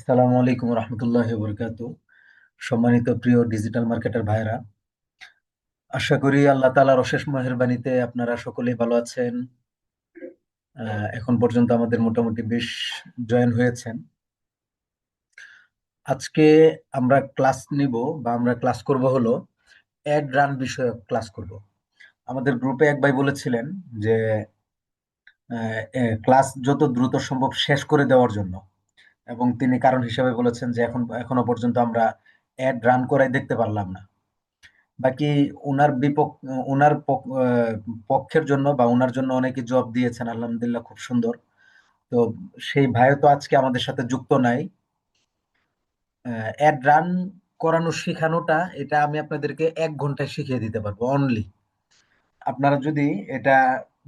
আসসালামু আলাইকুম রহমতুল্লাহি বরকাতু। সম্মানিত প্রিয় ডিজিটাল মার্কেটার ভাইরা, আশা করি আল্লাহ তাআলার অশেষ মেহেরবানিতে আপনারা সকলেই ভালো আছেন। এখন পর্যন্ত আমাদের মোটামুটি বেশ জয়েন হয়েছেন। আজকে আমরা ক্লাস নিব বা আমরা ক্লাস করব হলো অ্যাড রান বিষয়ক ক্লাস করব। আমাদের গ্রুপে এক ভাই বলেছিলেন যে ক্লাস যত দ্রুত সম্ভব শেষ করে দেওয়ার জন্য, এবং তিনি কারণ হিসেবে বলেছেন যে এখনো পর্যন্ত আমরা অ্যাড রান করাই দেখতে পারলাম না। বাকি উনার পক্ষের জন্য বা উনার জন্য অনেকে জব দিয়েছেন, আলহামদুলিল্লাহ, খুব সুন্দর। তো সেই ভাইও তো আজকে আমাদের সাথে যুক্ত নাই। অ্যাড রান করানো শেখানোটা, এটা আমি আপনাদেরকে 1 ঘন্টায় শিখিয়ে দিতে পারবো অনলি। আপনারা যদি এটা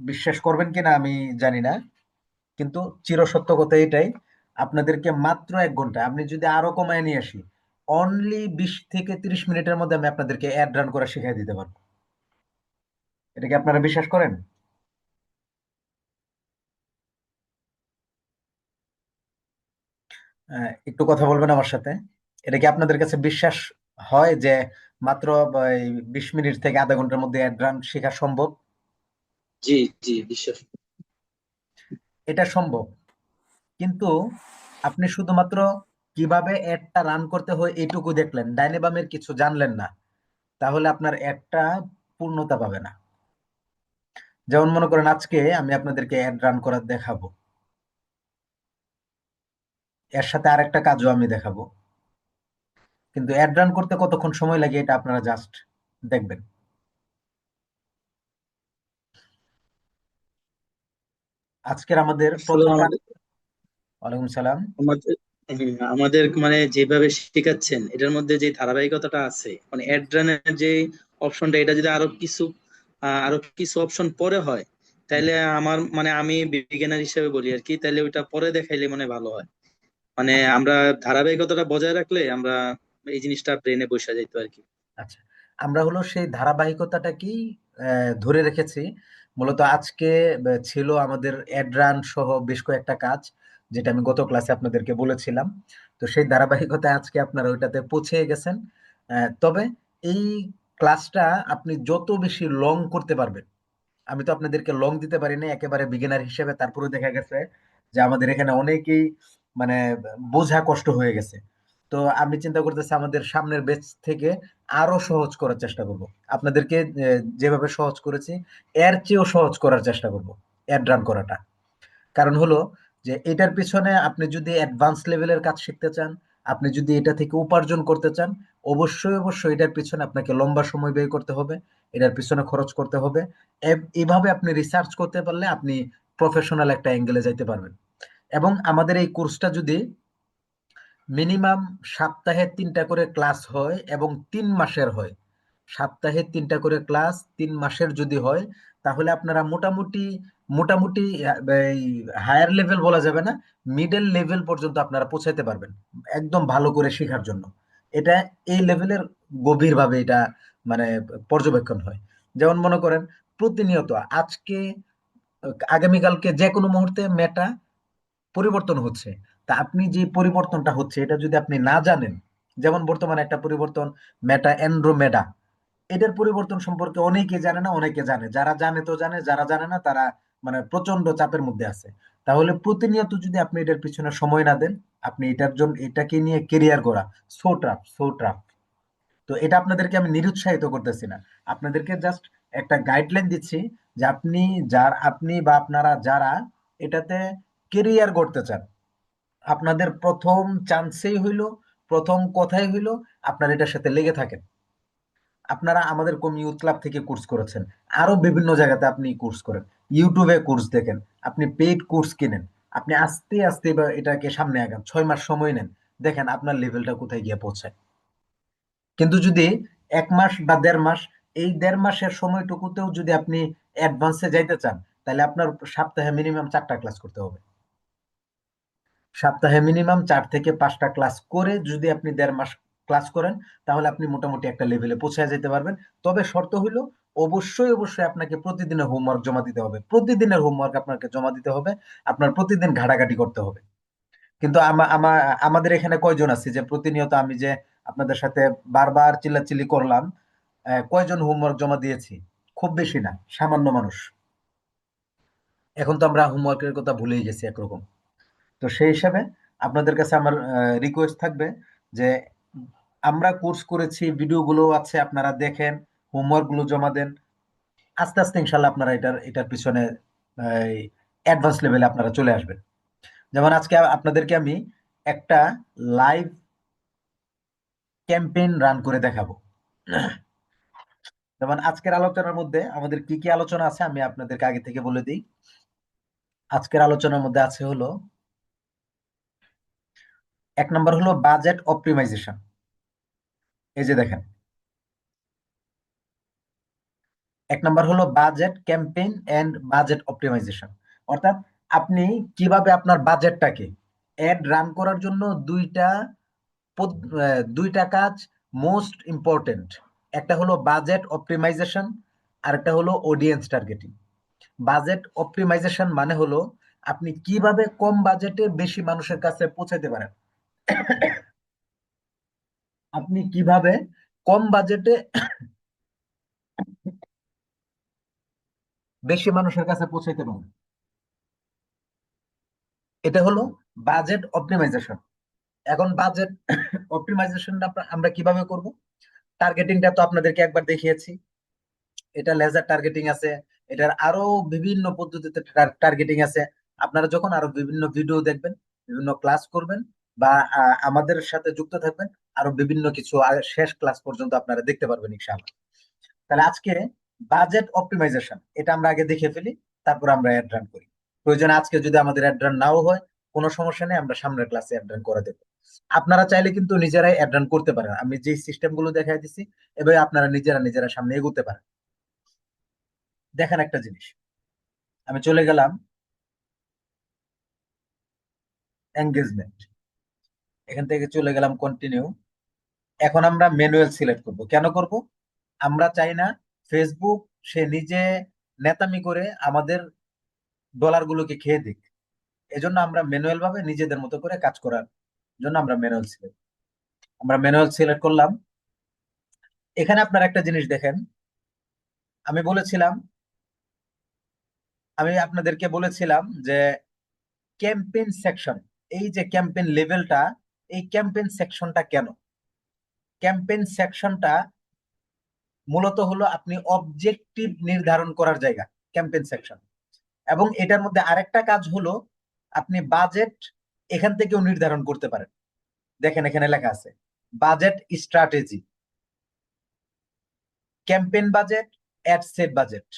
বিশ্বাস করবেন কিনা আমি জানি না, কিন্তু চিরসত্য কথা এটাই, আপনাদেরকে মাত্র 1 ঘন্টায়, আপনি যদি আরো কমায় নিয়ে আসি, অনলি 20 থেকে 30 মিনিটের মধ্যে আমি আপনাদেরকে অ্যাড রান করা শিখিয়ে দিতে পারবো। এটা কি আপনারা বিশ্বাস করেন? একটু কথা বলবেন আমার সাথে। এটা কি আপনাদের কাছে বিশ্বাস হয় যে মাত্র এই 20 মিনিট থেকে আধা ঘন্টার মধ্যে অ্যাডভান্স শেখা সম্ভব? জি, জি, বিশ্বাস। এটা সম্ভব, কিন্তু আপনি শুধুমাত্র কিভাবে অ্যাডটা রান করতে হয় এইটুকু দেখলেন, ডাইনে বামের কিছু জানলেন না, তাহলে আপনার অ্যাডটা পূর্ণতা পাবে না। যেমন মনে করেন আজকে আমি আপনাদেরকে অ্যাড রান করা দেখাবো, এর সাথে আরেকটা কাজও আমি দেখাবো, কিন্তু অ্যাড রান করতে কতক্ষণ সময় লাগে এটা আপনারা জাস্ট দেখবেন। আজকের আমাদের আসলে প্রথম কাজ। আমাদের ওয়ালাইকুম সালাম। আমাদের আমাদের মানে যেভাবে শেখাচ্ছেন এটার মধ্যে যে ধারাবাহিকতাটা আছে, মানে অ্যাড রানের যে অপশনটা, এটা যদি আরো কিছু অপশন পরে হয়, তাইলে আমার মানে আমি বিগিনার হিসেবে বলি আর কি, তাইলে ওইটা পরে দেখাইলে মনে হয় ভালো হয়। মানে আচ্ছা, আমরা ধারাবাহিকতাটা বজায় রাখলে আমরা এই জিনিসটা ব্রেনে বসে যাইতো আর কি। আচ্ছা, আমরা হলো সেই ধারাবাহিকতাটাকেই ধরে রেখেছি। মূলত আজকে ছিল আমাদের অ্যাডরান সহ বেশ কয়েকটা কাজ, যেটা আমি গত ক্লাসে আপনাদেরকে বলেছিলাম। তো সেই ধারাবাহিকতায় আজকে আপনারা ওইটাতে পৌঁছে গেছেন। তবে এই ক্লাসটা আপনি যত বেশি লং করতে পারবেন, আমি তো আপনাদেরকে লং দিতে পারি না একেবারে বিগিনার হিসেবে, তারপরে দেখা গেছে যে আমাদের এখানে অনেকেই মানে বোঝা কষ্ট হয়ে গেছে। তো আমি চিন্তা করতেছি আমাদের সামনের ব্যাচ থেকে আরো সহজ করার চেষ্টা করব। আপনাদেরকে যেভাবে সহজ করেছি এর চেয়েও সহজ করার চেষ্টা করব অ্যাড রান করাটা। কারণ হলো যে এটার পিছনে আপনি যদি অ্যাডভান্স লেভেলের কাজ শিখতে চান, আপনি যদি এটা থেকে উপার্জন করতে চান, অবশ্যই অবশ্যই এটার পিছনে আপনাকে লম্বা সময় ব্যয় করতে হবে, এটার পিছনে খরচ করতে হবে। এভাবে আপনি রিসার্চ করতে পারলে আপনি প্রফেশনাল একটা অ্যাঙ্গেলে যাইতে পারবেন। এবং আমাদের এই কোর্সটা যদি মিনিমাম সপ্তাহে 3টা করে ক্লাস হয় এবং 3 মাসের হয়, সপ্তাহে 3টা করে ক্লাস 3 মাসের যদি হয়, তাহলে আপনারা মোটামুটি মোটামুটি এই হায়ার লেভেল বলা যাবে না, মিডল লেভেল পর্যন্ত আপনারা পৌঁছাতে পারবেন একদম ভালো করে শেখার জন্য। এটা এই লেভেলের গভীরভাবে এটা মানে পর্যবেক্ষণ হয়। যেমন মনে করেন প্রতিনিয়ত আজকে আগামীকালকে যে কোনো মুহূর্তে মেটা পরিবর্তন হচ্ছে। তা আপনি যে পরিবর্তনটা হচ্ছে এটা যদি আপনি না জানেন, যেমন বর্তমানে একটা পরিবর্তন মেটা অ্যান্ড্রোমেডা, এটার পরিবর্তন সম্পর্কে অনেকে জানে না, অনেকে জানে, যারা জানে তো জানে, যারা জানে না তারা মানে প্রচন্ড চাপের মধ্যে আছে। তাহলে প্রতিনিয়ত যদি আপনি এটার পিছনে সময় না দেন, আপনি এটার জন্য এটাকে নিয়ে কেরিয়ার গড়া সো টাফ, সো টাফ। তো এটা আপনাদেরকে আমি নিরুৎসাহিত করতেছি না, আপনাদেরকে জাস্ট একটা গাইডলাইন দিচ্ছি যে আপনি বা আপনারা যারা এটাতে কেরিয়ার গড়তে চান, আপনাদের প্রথম চান্সেই হইলো, প্রথম কথাই হইলো আপনারা এটার সাথে লেগে থাকেন। আপনারা আমাদের কোন ইউথ ক্লাব থেকে কোর্স করেছেন, আরো বিভিন্ন জায়গাতে আপনি কোর্স করেন, ইউটিউবে কোর্স দেখেন, আপনি পেইড কোর্স কিনেন, আপনি আস্তে আস্তে এটাকে সামনে আগান, 6 মাস সময় নেন, দেখেন আপনার লেভেলটা কোথায় গিয়ে পৌঁছায়। কিন্তু যদি 1 মাস বা 1.5 মাস, এই 1.5 মাসের সময়টুকুতেও যদি আপনি অ্যাডভান্সে যাইতে চান, তাহলে আপনার সপ্তাহে মিনিমাম 4টা ক্লাস করতে হবে। সপ্তাহে মিনিমাম 4 থেকে 5টা ক্লাস করে যদি আপনি 1.5 মাস ক্লাস করেন, তাহলে আপনি মোটামুটি একটা লেভেলে পৌঁছে যেতে পারবেন। তবে শর্ত হইলো অবশ্যই অবশ্যই আপনাকে প্রতিদিনের হোমওয়ার্ক জমা দিতে হবে, প্রতিদিনের হোমওয়ার্ক আপনাকে জমা দিতে হবে, আপনার প্রতিদিন ঘাটাঘাটি করতে হবে। কিন্তু আমাদের এখানে কয়জন আছে যে প্রতিনিয়ত আমি যে আপনাদের সাথে বারবার চিল্লাচিল্লি করলাম, কয়জন হোমওয়ার্ক জমা দিয়েছি? খুব বেশি না, সামান্য মানুষ। এখন তো আমরা হোমওয়ার্কের কথা ভুলেই গেছি একরকম। তো সেই হিসাবে আপনাদের কাছে আমার রিকোয়েস্ট থাকবে যে আমরা কোর্স করেছি, ভিডিওগুলো আছে, আপনারা দেখেন, হোমওয়ার্ক গুলো জমা দেন। আস্তে আস্তে ইনশাল্লাহ আপনারা এটার পিছনে অ্যাডভান্স লেভেলে আপনারা চলে আসবেন। যেমন আজকে আপনাদেরকে আমি একটা লাইভ ক্যাম্পেইন রান করে দেখাবো। যেমন আজকের আলোচনার মধ্যে আমাদের কি কি আলোচনা আছে আমি আপনাদেরকে আগে থেকে বলে দিই। আজকের আলোচনার মধ্যে আছে হলো, এক নম্বর হলো বাজেট অপটিমাইজেশন। এই যে দেখেন, এক নম্বর হলো budget campaign and budget optimisation. অর্থাৎ আপনি কিভাবে আপনার বাজেটটাকে অ্যাড রান করার জন্য দুইটা কাজ মোস্ট ইম্পর্টেন্ট। একটা হলো বাজেট অপটিমাইজেশন, আর একটা হলো অডিয়েন্স টার্গেটিং। বাজেট অপটিমাইজেশন মানে হলো আপনি কিভাবে কম বাজেটে বেশি মানুষের কাছে পৌঁছাতে পারেন। আপনি কিভাবে কম বাজেটে বেশি মানুষের কাছে পৌঁছাতে পারেন, এটা হলো বাজেট অপটিমাইজেশন। এখন বাজেট অপটিমাইজেশনটা আমরা কিভাবে করব? টার্গেটিংটা তো আপনাদেরকে একবার দেখিয়েছি। এটা লেজার টার্গেটিং আছে, এটার আরো বিভিন্ন পদ্ধতিতে টার্গেটিং আছে। আপনারা যখন আরো বিভিন্ন ভিডিও দেখবেন, বিভিন্ন ক্লাস করবেন, বা আমাদের সাথে যুক্ত থাকবেন, আরো বিভিন্ন কিছু শেষ ক্লাস পর্যন্ত আপনারা দেখতে পারবেন ইনশাআল্লাহ। তাহলে আজকে বাজেট অপটিমাইজেশন এটা আমরা আগে দেখে ফেলি, তারপর আমরা অ্যাড রান করি। প্রয়োজনে আজকে যদি আমাদের অ্যাড রান নাও হয়, কোনো সমস্যা নেই, আমরা সামনের ক্লাসে অ্যাড রান করে দেবো। আপনারা চাইলে কিন্তু নিজেরাই অ্যাড রান করতে পারেন, আমি যে সিস্টেম গুলো দেখাই দিচ্ছি এভাবে আপনারা নিজেরা নিজেরা সামনে এগোতে পারেন। দেখেন একটা জিনিস, আমি চলে গেলাম এঙ্গেজমেন্ট, এখান থেকে চলে গেলাম কন্টিনিউ। এখন আমরা ম্যানুয়াল সিলেক্ট করব। কেন করব? আমরা চাই না ফেসবুক সে নিজে নেতামি করে আমাদের ডলার গুলোকে খেয়ে দিক। এজন্য আমরা ম্যানুয়াল ভাবে নিজেদের মতো করে কাজ করার জন্য আমরা ম্যানুয়াল সিলেক্ট করলাম। এখানে আপনারা একটা জিনিস দেখেন, আমি বলেছিলাম আমি আপনাদেরকে বলেছিলাম যে ক্যাম্পেইন সেকশন, এই যে ক্যাম্পেইন লেভেলটা, এই ক্যাম্পেইন সেকশনটা কেন? ক্যাম্পেইন সেকশনটা মূলত হলো আপনি অবজেক্টিভ নির্ধারণ করার জায়গা, ক্যাম্পেইন সেকশন। এবং এটার মধ্যে আরেকটা কাজ হলো আপনি বাজেট এখান থেকেও নির্ধারণ করতে পারেন। দেখেন এখানে লেখা আছে budget strategy, campaign budget, ad set budget.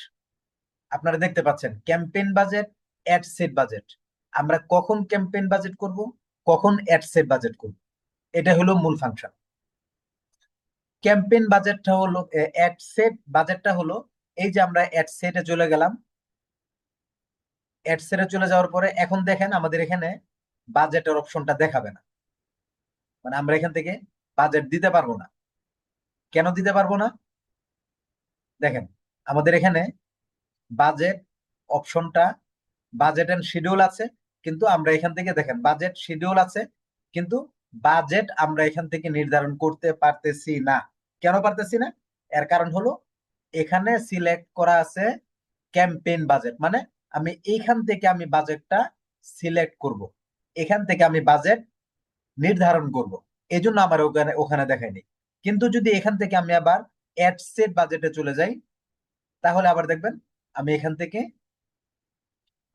আপনারা দেখতে পাচ্ছেন campaign budget, ad set budget. আমরা কখন ক্যাম্পেইন বাজেট করব, কখন অ্যাড সেট বাজেট করব, এটা হলো মূল ফাংশন। ক্যাম্পেইন বাজেটটা হলো, অ্যাড সেট বাজেটটা হলো, এই যে আমরা অ্যাড সেটে চলে গেলাম, অ্যাড সেটে চলে যাওয়ার পরে এখন দেখেন আমাদের এখানে বাজেটের অপশনটা দেখাবে না, মানে আমরা এখান থেকে বাজেট দিতে পারবো না। কেন দিতে পারবো না? দেখেন আমাদের এখানে বাজেট অপশনটা, বাজেট এন্ড শিডিউল আছে, কিন্তু আমরা এখান থেকে দেখেন বাজেট শিডিউল আছে, কিন্তু বাজেট আমরা এখান থেকে নির্ধারণ করতে পারতেছি না। কেন পারতেছি না? এর কারণ হলো এখানে সিলেক্ট করা আছে ক্যাম্পেইন বাজেট, মানে আমি এইখান থেকে আমি বাজেটটা সিলেক্ট করব, এখান থেকে আমি বাজেট নির্ধারণ করব। এই জন্য আমার ওখানে ওখানে দেখায়নি। কিন্তু যদি এখান থেকে আমি আবার অ্যাড সেট বাজেটে চলে যাই, তাহলে আবার দেখবেন আমি এখান থেকে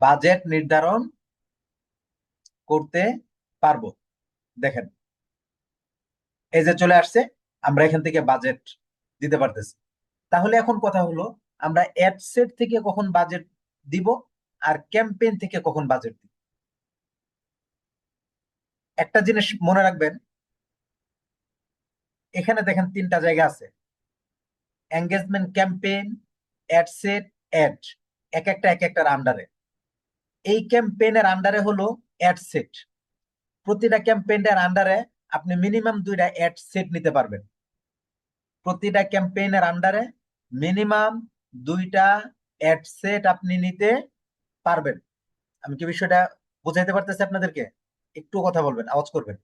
বাজেট নির্ধারণ করতে পারবো। দেখেন এই যে চলে আসছে, আমরা এখান থেকে বাজেট দিতে পারতেছি। তাহলে এখন কথা হলো আমরা অ্যাড সেট থেকে কখন বাজেট দিব, আর ক্যাম্পেইন থেকে কখন বাজেট দিব। একটা জিনিস মনে রাখবেন, এখানে দেখেন তিনটা জায়গা আছে, engagement campaign, ad set, ad, এক একটার আন্ডারে। এই ক্যাম্পেইনের আন্ডারে হলো অ্যাড সেট। প্রতিটা ক্যাম্পেইনের আন্ডারে আপনি মিনিমাম দুইটা অ্যাড সেট নিতে পারবেন। প্রতিটা ক্যাম্পেইনের আন্ডারে মিনিমাম দুইটা অ্যাড সেট আপনি নিতে পারবেন। আমি কি বিষয়টা বুঝাইতে পারতেছি আপনাদেরকে? একটু কথা বলবেন, আওয়াজ করবেন।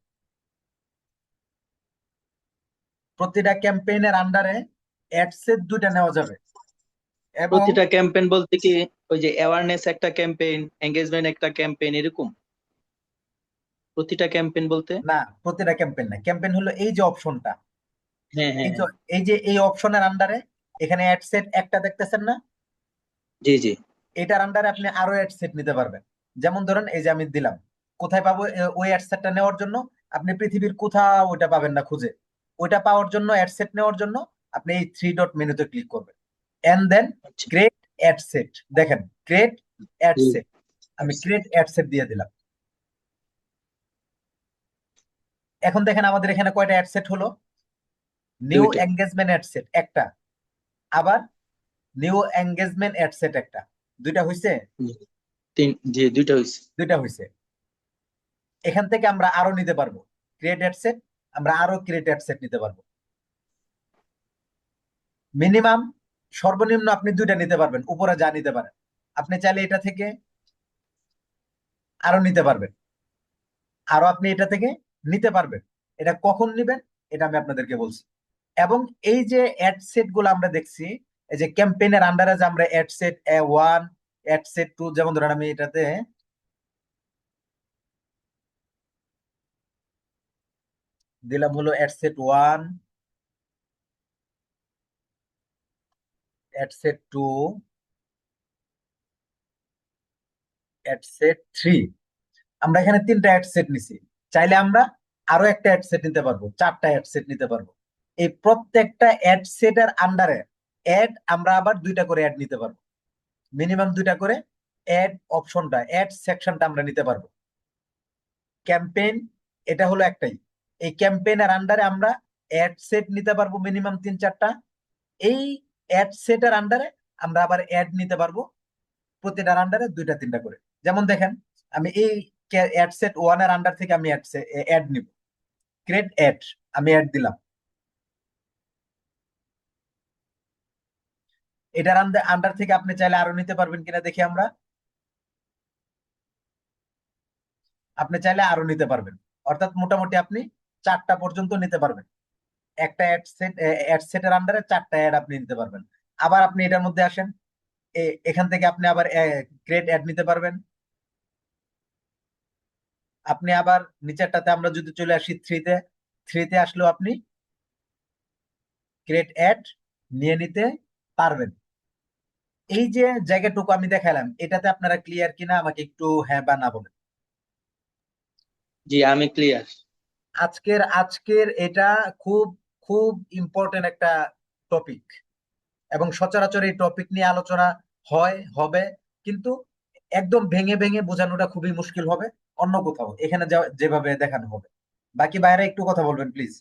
প্রতিটা ক্যাম্পেইনের আন্ডারে অ্যাড সেট দুইটা নেওয়া যাবে, এবং প্রতিটা ক্যাম্পেইন বলতে কি ওই যে অ্যাওয়ারনেস একটা ক্যাম্পেইন, এঙ্গেজমেন্ট একটা ক্যাম্পেইন, এরকম প্রতিটা ক্যাম্পেইন বলতে? না, প্রতিটা ক্যাম্পেইন না, ক্যাম্পেইন হলো এই যে অপশনটা, হ্যাঁ হ্যাঁ এই যে হ্যাঁ। এই অপশনের আন্ডারে এখানে অ্যাড সেট একটা দেখতেছেন না, জি জি। এটার আন্ডারে আপনি আরো অ্যাড সেট নিতে পারবেন। যেমন ধরেন এই যে আমি দিলাম, কোথায় পাবো ওই অ্যাড সেটটা নেওয়ার জন্য? আপনি পৃথিবীর কোথাও ওইটা পাবেন না খুঁজে। ওইটা পাওয়ার জন্য, অ্যাড সেট নেওয়ার জন্য আপনি এই থ্রি ডট মেনুতে ক্লিক করবেন, এন্ড দেন আচ্ছা। Create ad set. দেখেন, ক্রিয়েট অ্যাড জি। সেট, আমি ক্রিয়েট অ্যাড সেট দিয়ে দিলাম। এখন দেখেন আমাদের এখানে কয়টা অ্যাড সেট হলো? নিউ দুইটা। এঙ্গেজমেন্ট অ্যাড সেট একটা, আবার নিউ এঙ্গেজমেন্ট অ্যাড সেট একটা, দুইটা হইছে? জি। জি দুইটা হয়েছে। দুইটা হইছে। এখান থেকে আমরা আরো নিতে পারবো ক্রিয়েট অ্যাড সেট, আমরা আরো ক্রিয়েট অ্যাড সেট নিতে পারবো। মিনিমাম, সর্বনিম্ন আপনি দুইটা নিতে পারবেন, উপরে যা নিতে পারেন। আপনি চাইলে এটা থেকে আরো নিতে পারবেন, আরো আপনি এটা থেকে নিতে পারবেন। এটা কখন নিবেন এটা আমি আপনাদেরকে বলছি। এবং এই যে অ্যাড সেট গুলো আমরা দেখছি, এই যে ক্যাম্পেইনের আন্ডারে যে আমরা ad set one, ad set two, যেমন ধরেন আমি এটাতে দিলাম হলো ad set one, ad set two, ad set three. আমরা এখানে তিনটা অ্যাড সেট নিছি, চাইলে আমরা আরো একটা অ্যাড সেট নিতে পারবো, চারটা অ্যাড সেট নিতে পারবো। এই প্রত্যেকটা অ্যাড সেটের আন্ডারে অ্যাড আমরা আবার দুইটা করে অ্যাড নিতে পারবো, মিনিমাম দুইটা করে অ্যাড অপশনটা, অ্যাড সেকশনটা আমরা নিতে পারবো। ক্যাম্পেইন এটা হলো একটাই, এই ক্যাম্পেইনের আন্ডারে আমরা অ্যাড সেট নিতে পারবো মিনিমাম তিন চারটা। এই অ্যাড সেটের আন্ডারে আমরা আবার অ্যাড নিতে পারবো প্রতিটার আন্ডারে দুইটা তিনটা করে। যেমন দেখেন, আমি এই অ্যাড সেট ওয়ান এর আন্ডার থেকে আমি অ্যাড নিব, ক্রিয়েট অ্যাড, আমি অ্যাড দিলাম। এটার আন্ডার থেকে আপনি চাইলে আরো নিতে পারবেন কিনা দেখি আমরা। আপনি চাইলে আরো নিতে পারবেন, অর্থাৎ মোটামুটি আপনি চারটা পর্যন্ত নিতে পারবেন। একটা অ্যাড সেটের আন্ডারে চারটা অ্যাড আপনি নিতে পারবেন। আবার আপনি এটার মধ্যে আসেন, এখান থেকে আপনি আবার ক্রিয়েট অ্যাড নিতে পারবেন। আপনি আবার নিচেরটাতে আমরা যদি চলে আসি থ্রিতে, থ্রিতে আসলেও আপনি ক্রিয়েট অ্যাড নিয়ে নিতে পারবেন। এই যে জায়গাটুকু আমি দেখালাম, এটাতে আপনারা ক্লিয়ার কিনা আমাকে একটু হ্যাঁ বা না বলেন। জি আমি ক্লিয়ার। আজকের আজকের এটা খুব খুব ইম্পর্টেন্ট একটা টপিক, এবং সচরাচর এই টপিক নিয়ে আলোচনা হয়, হবে, কিন্তু একদম ভেঙে ভেঙে বোঝানোটা খুবই মুশকিল হবে অন্য কোথাও, এখানে যেভাবে দেখানো হবে। বাকি বাইরে একটু কথা বলবেন প্লিজ।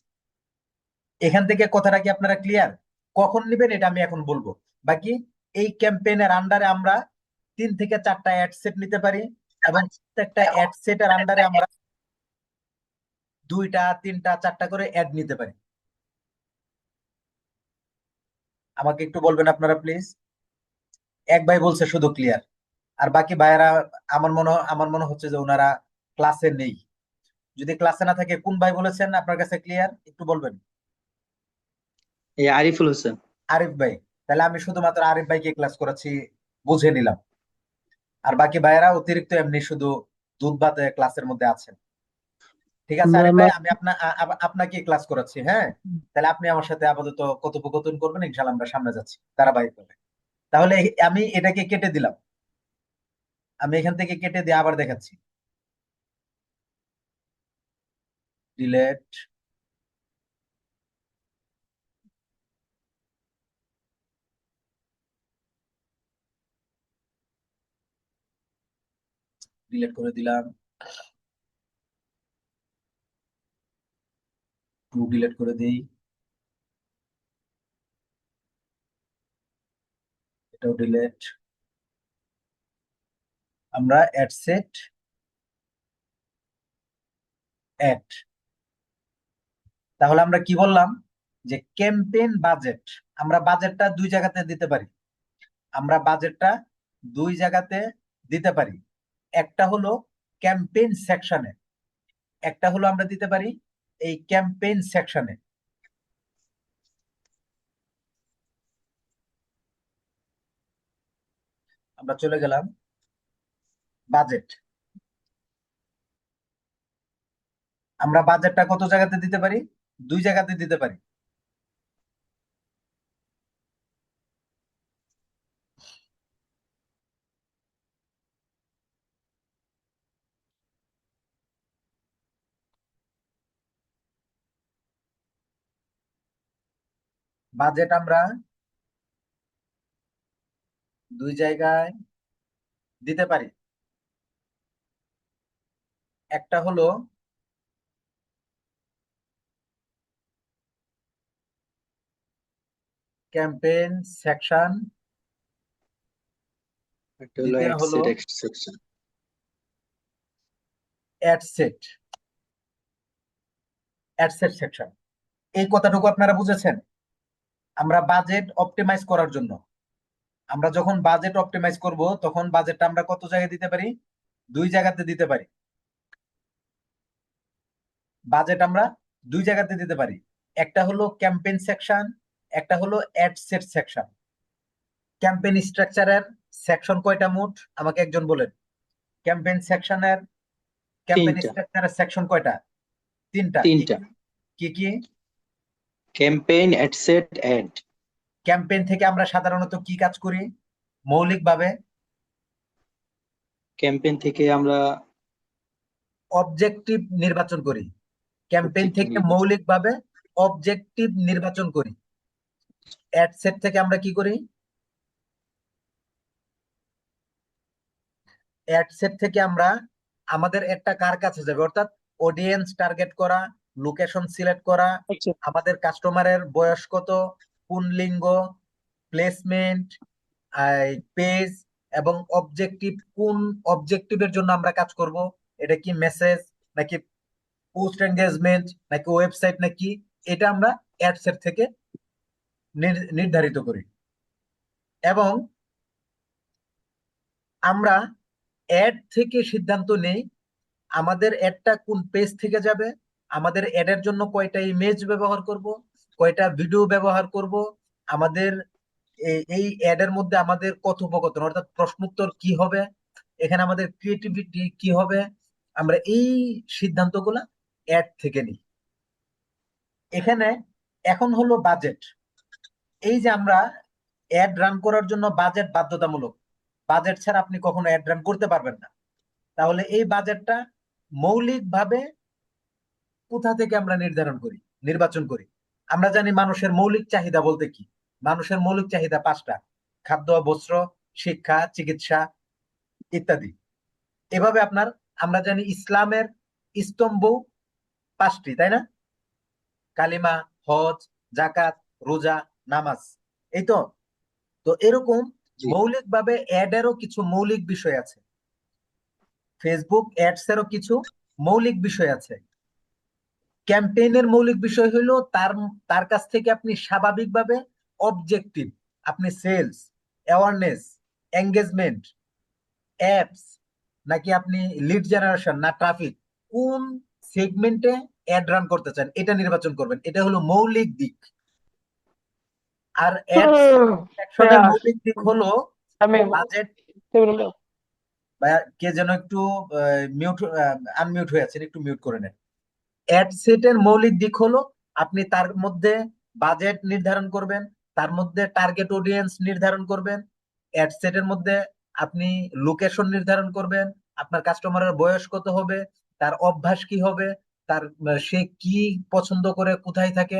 এখান থেকে কথাটা কি আপনারা ক্লিয়ার? কখন নেবেন এটা আমি এখন বলবো। বাকি এই ক্যাম্পেইনের আন্ডারে আমরা তিন থেকে চারটা অ্যাড সেট নিতে পারি, এবং প্রত্যেকটা অ্যাড সেটের আন্ডারে আমরা দুইটা তিনটা চারটা করে অ্যাড নিতে পারি। আমাকে একটু বলবেন আপনারা প্লিজ। এক ভাই বলছে শুধু ক্লিয়ার, আর বাকি ভাইয়েরা আমার মনে হচ্ছে যে ওনারা ক্লাসে নেই। যদি ক্লাসে না থাকে, কোন ভাই বলেছেন আপনার কাছে ক্লিয়ার একটু বলবেন? এই আরিফুল হোসেন। আরিফ ভাই। তাহলে আমি শুধুমাত্র আরিফ ভাইকে ক্লাস করাচ্ছি, বুঝে নিলাম। আর বাকি ভাইয়েরা অতিরিক্ত এমনি শুধু দুধ ভাতে ক্লাসের মধ্যে আছেন। ঠিক আছে আরিফ ভাই, আমি আপনাকে ক্লাস করাচ্ছি, হ্যাঁ? তাহলে আপনি আমার সাথে আপাতত কথোপকথন করবেন, ইনশাল্লাহ আমরা সামনে যাচ্ছি ধারাবাহিকভাবে। তাহলে আমি এটাকে কেটে দিলাম, আমি এখান থেকে কেটে দিয়ে আবার দেখাচ্ছি। ডিলেট, ডিলেট করে দিলাম, টু ডিলেট করে দিই, এটাও ডিলেট। আমরা অ্যাড সেট অ্যাড, তাহলে আমরা কি বললাম? যে ক্যাম্পেইন বাজেট, আমরা বাজেটটা দুই জায়গাতে দিতে পারি। আমরা বাজেটটা দুই জায়গাতে দিতে পারি। একটা হলো ক্যাম্পেইন সেকশনে, একটা হলো আমরা দিতে পারি এই ক্যাম্পেইন সেকশনে, আমরা চলে গেলাম বাজেট। আমরা বাজেটটা কত জায়গাতে দিতে পারি? দুই জায়গাতে দিতে পারি। বাজেট আমরা দুই জায়গায় দিতে পারি। একটা হলো ক্যাম্পেইন সেকশন, একটা হলো দ্বিতীয় অ্যাড হলো set section. Add set, ad set section. এই কথাটুকু আপনারা বুঝেছেন? আমরা বাজেট অপটিমাইজ করার জন্য, আমরা যখন বাজেট অপটিমাইজ করব তখন বাজেটটা আমরা কত জায়গায় দিতে পারি? দুই জায়গাতে দিতে পারি। বাজেট আমরা দুই জায়গাতে দিতে পারি। একটা হলো ক্যাম্পেইন সেকশন, একটা হলো অ্যাড সেট সেকশন। ক্যাম্পেইন স্ট্রাকচারের সেকশন কয়টা মোট আমাকে একজন বলেন? ক্যাম্পেইন সেকশনের, ক্যাম্পেইন তিনটা। স্ট্রাকচারের সেকশন কয়টা? তিনটা। কি তিনটা। কি কি? Campaign, ad set, ad. Campaign থেকে আমরা সাধারণত কি কাজ করি মৌলিকভাবে? ক্যাম্পেইন থেকে আমরা অবজেক্টিভ নির্বাচন করি। ক্যাম্পেইন অবজেক্টিভ থেকে নির্বাচন। মৌলিকভাবে অবজেক্টিভ নির্বাচন করি। অ্যাড সেট থেকে আমরা কি করি? অ্যাড সেট থেকে আমরা আমাদের একটা কার কাছে যাবে, অর্থাৎ অডিয়েন্স টার্গেট করা, লোকেশন সিলেক্ট করা, আচ্ছা, আমাদের কাস্টমারের বয়স কত, কোন লিঙ্গ, প্লেসমেন্ট, পেজ, এবং অবজেক্টিভ, কোন অবজেক্টিভের জন্য আমরা কাজ করব। এটা কি মেসেজ, নাকি পোস্ট এঙ্গেজমেন্ট, নাকি ওয়েবসাইট, নাকি, এটা আমরা অ্যাড সেট থেকে নির্ধারিত করি। এবং আমরা অ্যাড থেকে সিদ্ধান্ত নেই আমাদের অ্যাডটা কোন পেজ থেকে যাবে, আমাদের অ্যাডের জন্য কয়টা ইমেজ ব্যবহার করব, কয়টা ভিডিও ব্যবহার করব, আমাদের এই অ্যাডের মধ্যে আমাদের কথোপকথন অর্থাৎ প্রশ্নোত্তর কি হবে, এখানে আমাদের ক্রিয়েটিভিটি কি হবে, আমরা এই সিদ্ধান্তগুলা অ্যাড থেকে নিই। এখানে এখন হলো বাজেট। এই যে আমরা অ্যাড রান করার জন্য বাজেট বাধ্যতামূলক, বাজেট ছাড়া আপনি কখনো অ্যাড রান করতে পারবেন না। তাহলে এই বাজেটটা মৌলিকভাবে কোথা থেকে আমরা নির্বাচন করি? আমরা জানি মানুষের মৌলিক চাহিদা বলতে কি। মানুষের মৌলিক চাহিদা পাঁচটা: খাদ্য, বস্ত্র, শিক্ষা, চিকিৎসা ইত্যাদি। এভাবে আমরা জানি ইসলামের স্তম্ভ পাঁচটি, তাই না? কালিমা, হজ, জাকাত, রোজা, নামাজ, এই তো। তো এরকম জি। মৌলিকভাবে অ্যাডেরও কিছু মৌলিক বিষয় আছে, ফেসবুক অ্যাডস এরও কিছু মৌলিক বিষয় আছে। ক্যাম্পেইনের মৌলিক বিষয় হলো তার তার কাছ থেকে আপনি স্বাভাবিকভাবে অবজেক্টিভ, আপনি সেলস, অ্যাওয়ারনেস, এঙ্গেজমেন্ট, অ্যাপস, নাকি আপনি লিড জেনারেশন না ট্রাফিক, কোন সেগমেন্টে অ্যাড রান করতে চান এটা নির্বাচন করবেন। এটা হলো মৌলিক দিক। আর অ্যাডস সেকশনের ya, মৌলিক দিক হলো también, বাজেট। sí, pero বা কে যেন একটু মিউট, আনমিউট হয়ে আছেন, একটু মিউট করে নেন। অ্যাড সেটের মৌলিক দিক হলো আপনি তার মধ্যে বাজেট নির্ধারণ করবেন, তার মধ্যে টার্গেট অডিয়েন্স নির্ধারণ করবেন, অ্যাড সেটের মধ্যে আপনি লোকেশন নির্ধারণ করবেন, আপনার কাস্টমারের বয়স কত হবে, তার অভ্যাস কি হবে, তার সে কি পছন্দ করে, কোথায় থাকে,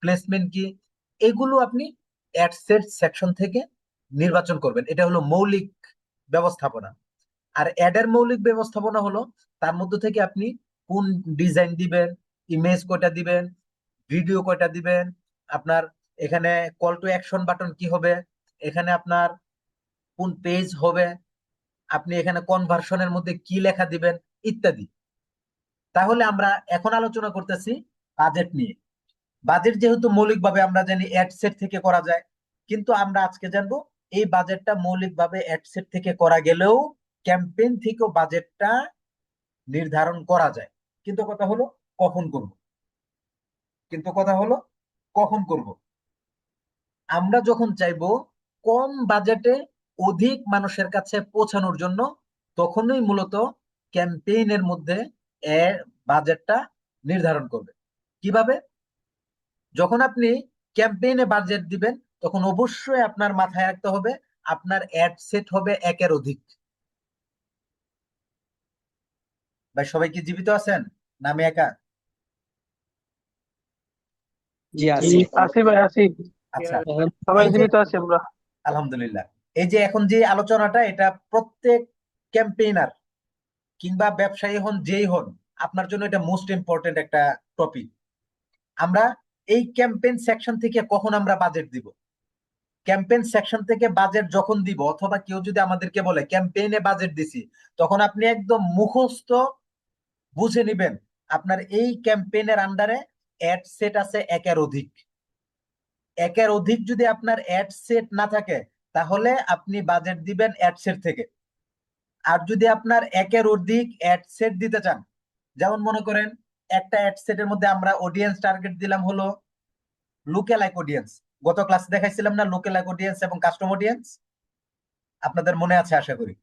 প্লেসমেন্ট কি, এগুলো আপনি অ্যাড সেট সেকশন থেকে নির্বাচন করবেন। এটা হলো মৌলিক ব্যবস্থাপনা। আর অ্যাডের মৌলিক ব্যবস্থাপনা হলো তার মধ্যে থেকে আপনি কোন ডিজাইন দিবেন, ইমেজ কয়টা দিবেন, ভিডিও কয়টা দিবেন, আপনার এখানে কল টু অ্যাকশন বাটন কি হবে, এখানে আপনার কোন পেজ হবে, আপনি এখানে কনভার্সনের মধ্যে কি লেখা দিবেন ইত্যাদি। তাহলে আমরা এখন আলোচনা করতেছি বাজেট নিয়ে। বাজেট যেহেতু মৌলিকভাবে আমরা জানি অ্যাড সেট থেকে করা যায়, কিন্তু আমরা আজকে জানবো এই বাজেটটা মৌলিকভাবে অ্যাড সেট থেকে করা গেলেও ক্যাম্পেইন থেকেও বাজেটটা নির্ধারণ করা যায়। কিন্তু কথা হলো কখন করব। কিন্তু কথা হলো কখন করব। আমরা যখন চাইবো কম বাজেটে অধিক মানুষের কাছে পৌঁছানোর জন্য, তখনই মূলত ক্যাম্পেইনের মধ্যে এর বাজেটটা নির্ধারণ করবে। কিভাবে? যখন আপনি ক্যাম্পেইনে বাজেট দিবেন, তখন অবশ্যই আপনার মাথায় রাখতে হবে আপনার অ্যাড সেট হবে একের অধিক। ভাই সবাই কি জীবিত আছেন, না আমি একা? জি জি, আছি। আছি ভাই, আছি। আচ্ছা, সবাই এই যে জীবিত আছি আমরা। আলহামদুলিল্লাহ, এই যে এখন যে আলোচনাটা, এটা প্রত্যেক ক্যাম্পেইনার কিংবা ব্যবসায়ী হন যেই হন, আপনার জন্য এটা মোস্ট ইম্পর্টেন্ট একটা টপিক। আমরা এই ক্যাম্পেইন সেকশন থেকে কখন আমরা বাজেট দিব? ক্যাম্পেইন সেকশন থেকে বাজেট যখন দিব, অথবা কেউ যদি আমাদেরকে বলে ক্যাম্পেইনে বাজেট দিছি, তখন আপনি একদম মুখস্থ বুঝে নিবেন আপনার এই ক্যাম্পেইনের আন্ডারে অ্যাড সেট আছে একের অধিক। একের অধিক যদি আপনার অ্যাড সেট না থাকে, তাহলে আপনি বাজেট দিবেন অ্যাড সেট থেকে। আর যদি আপনার একের অধিক অ্যাড সেট দিতে চান, যেমন মনে করেন একটা অ্যাড সেটের মধ্যে আমরা অডিয়েন্স টার্গেট দিলাম হলো লুকেলাইক অডিয়েন্স। গত ক্লাসে দেখাইছিলাম না লুকেলাইক অডিয়েন্স এবং কাস্টম অডিয়েন্স? আপনাদের মনে আছে আশা করি।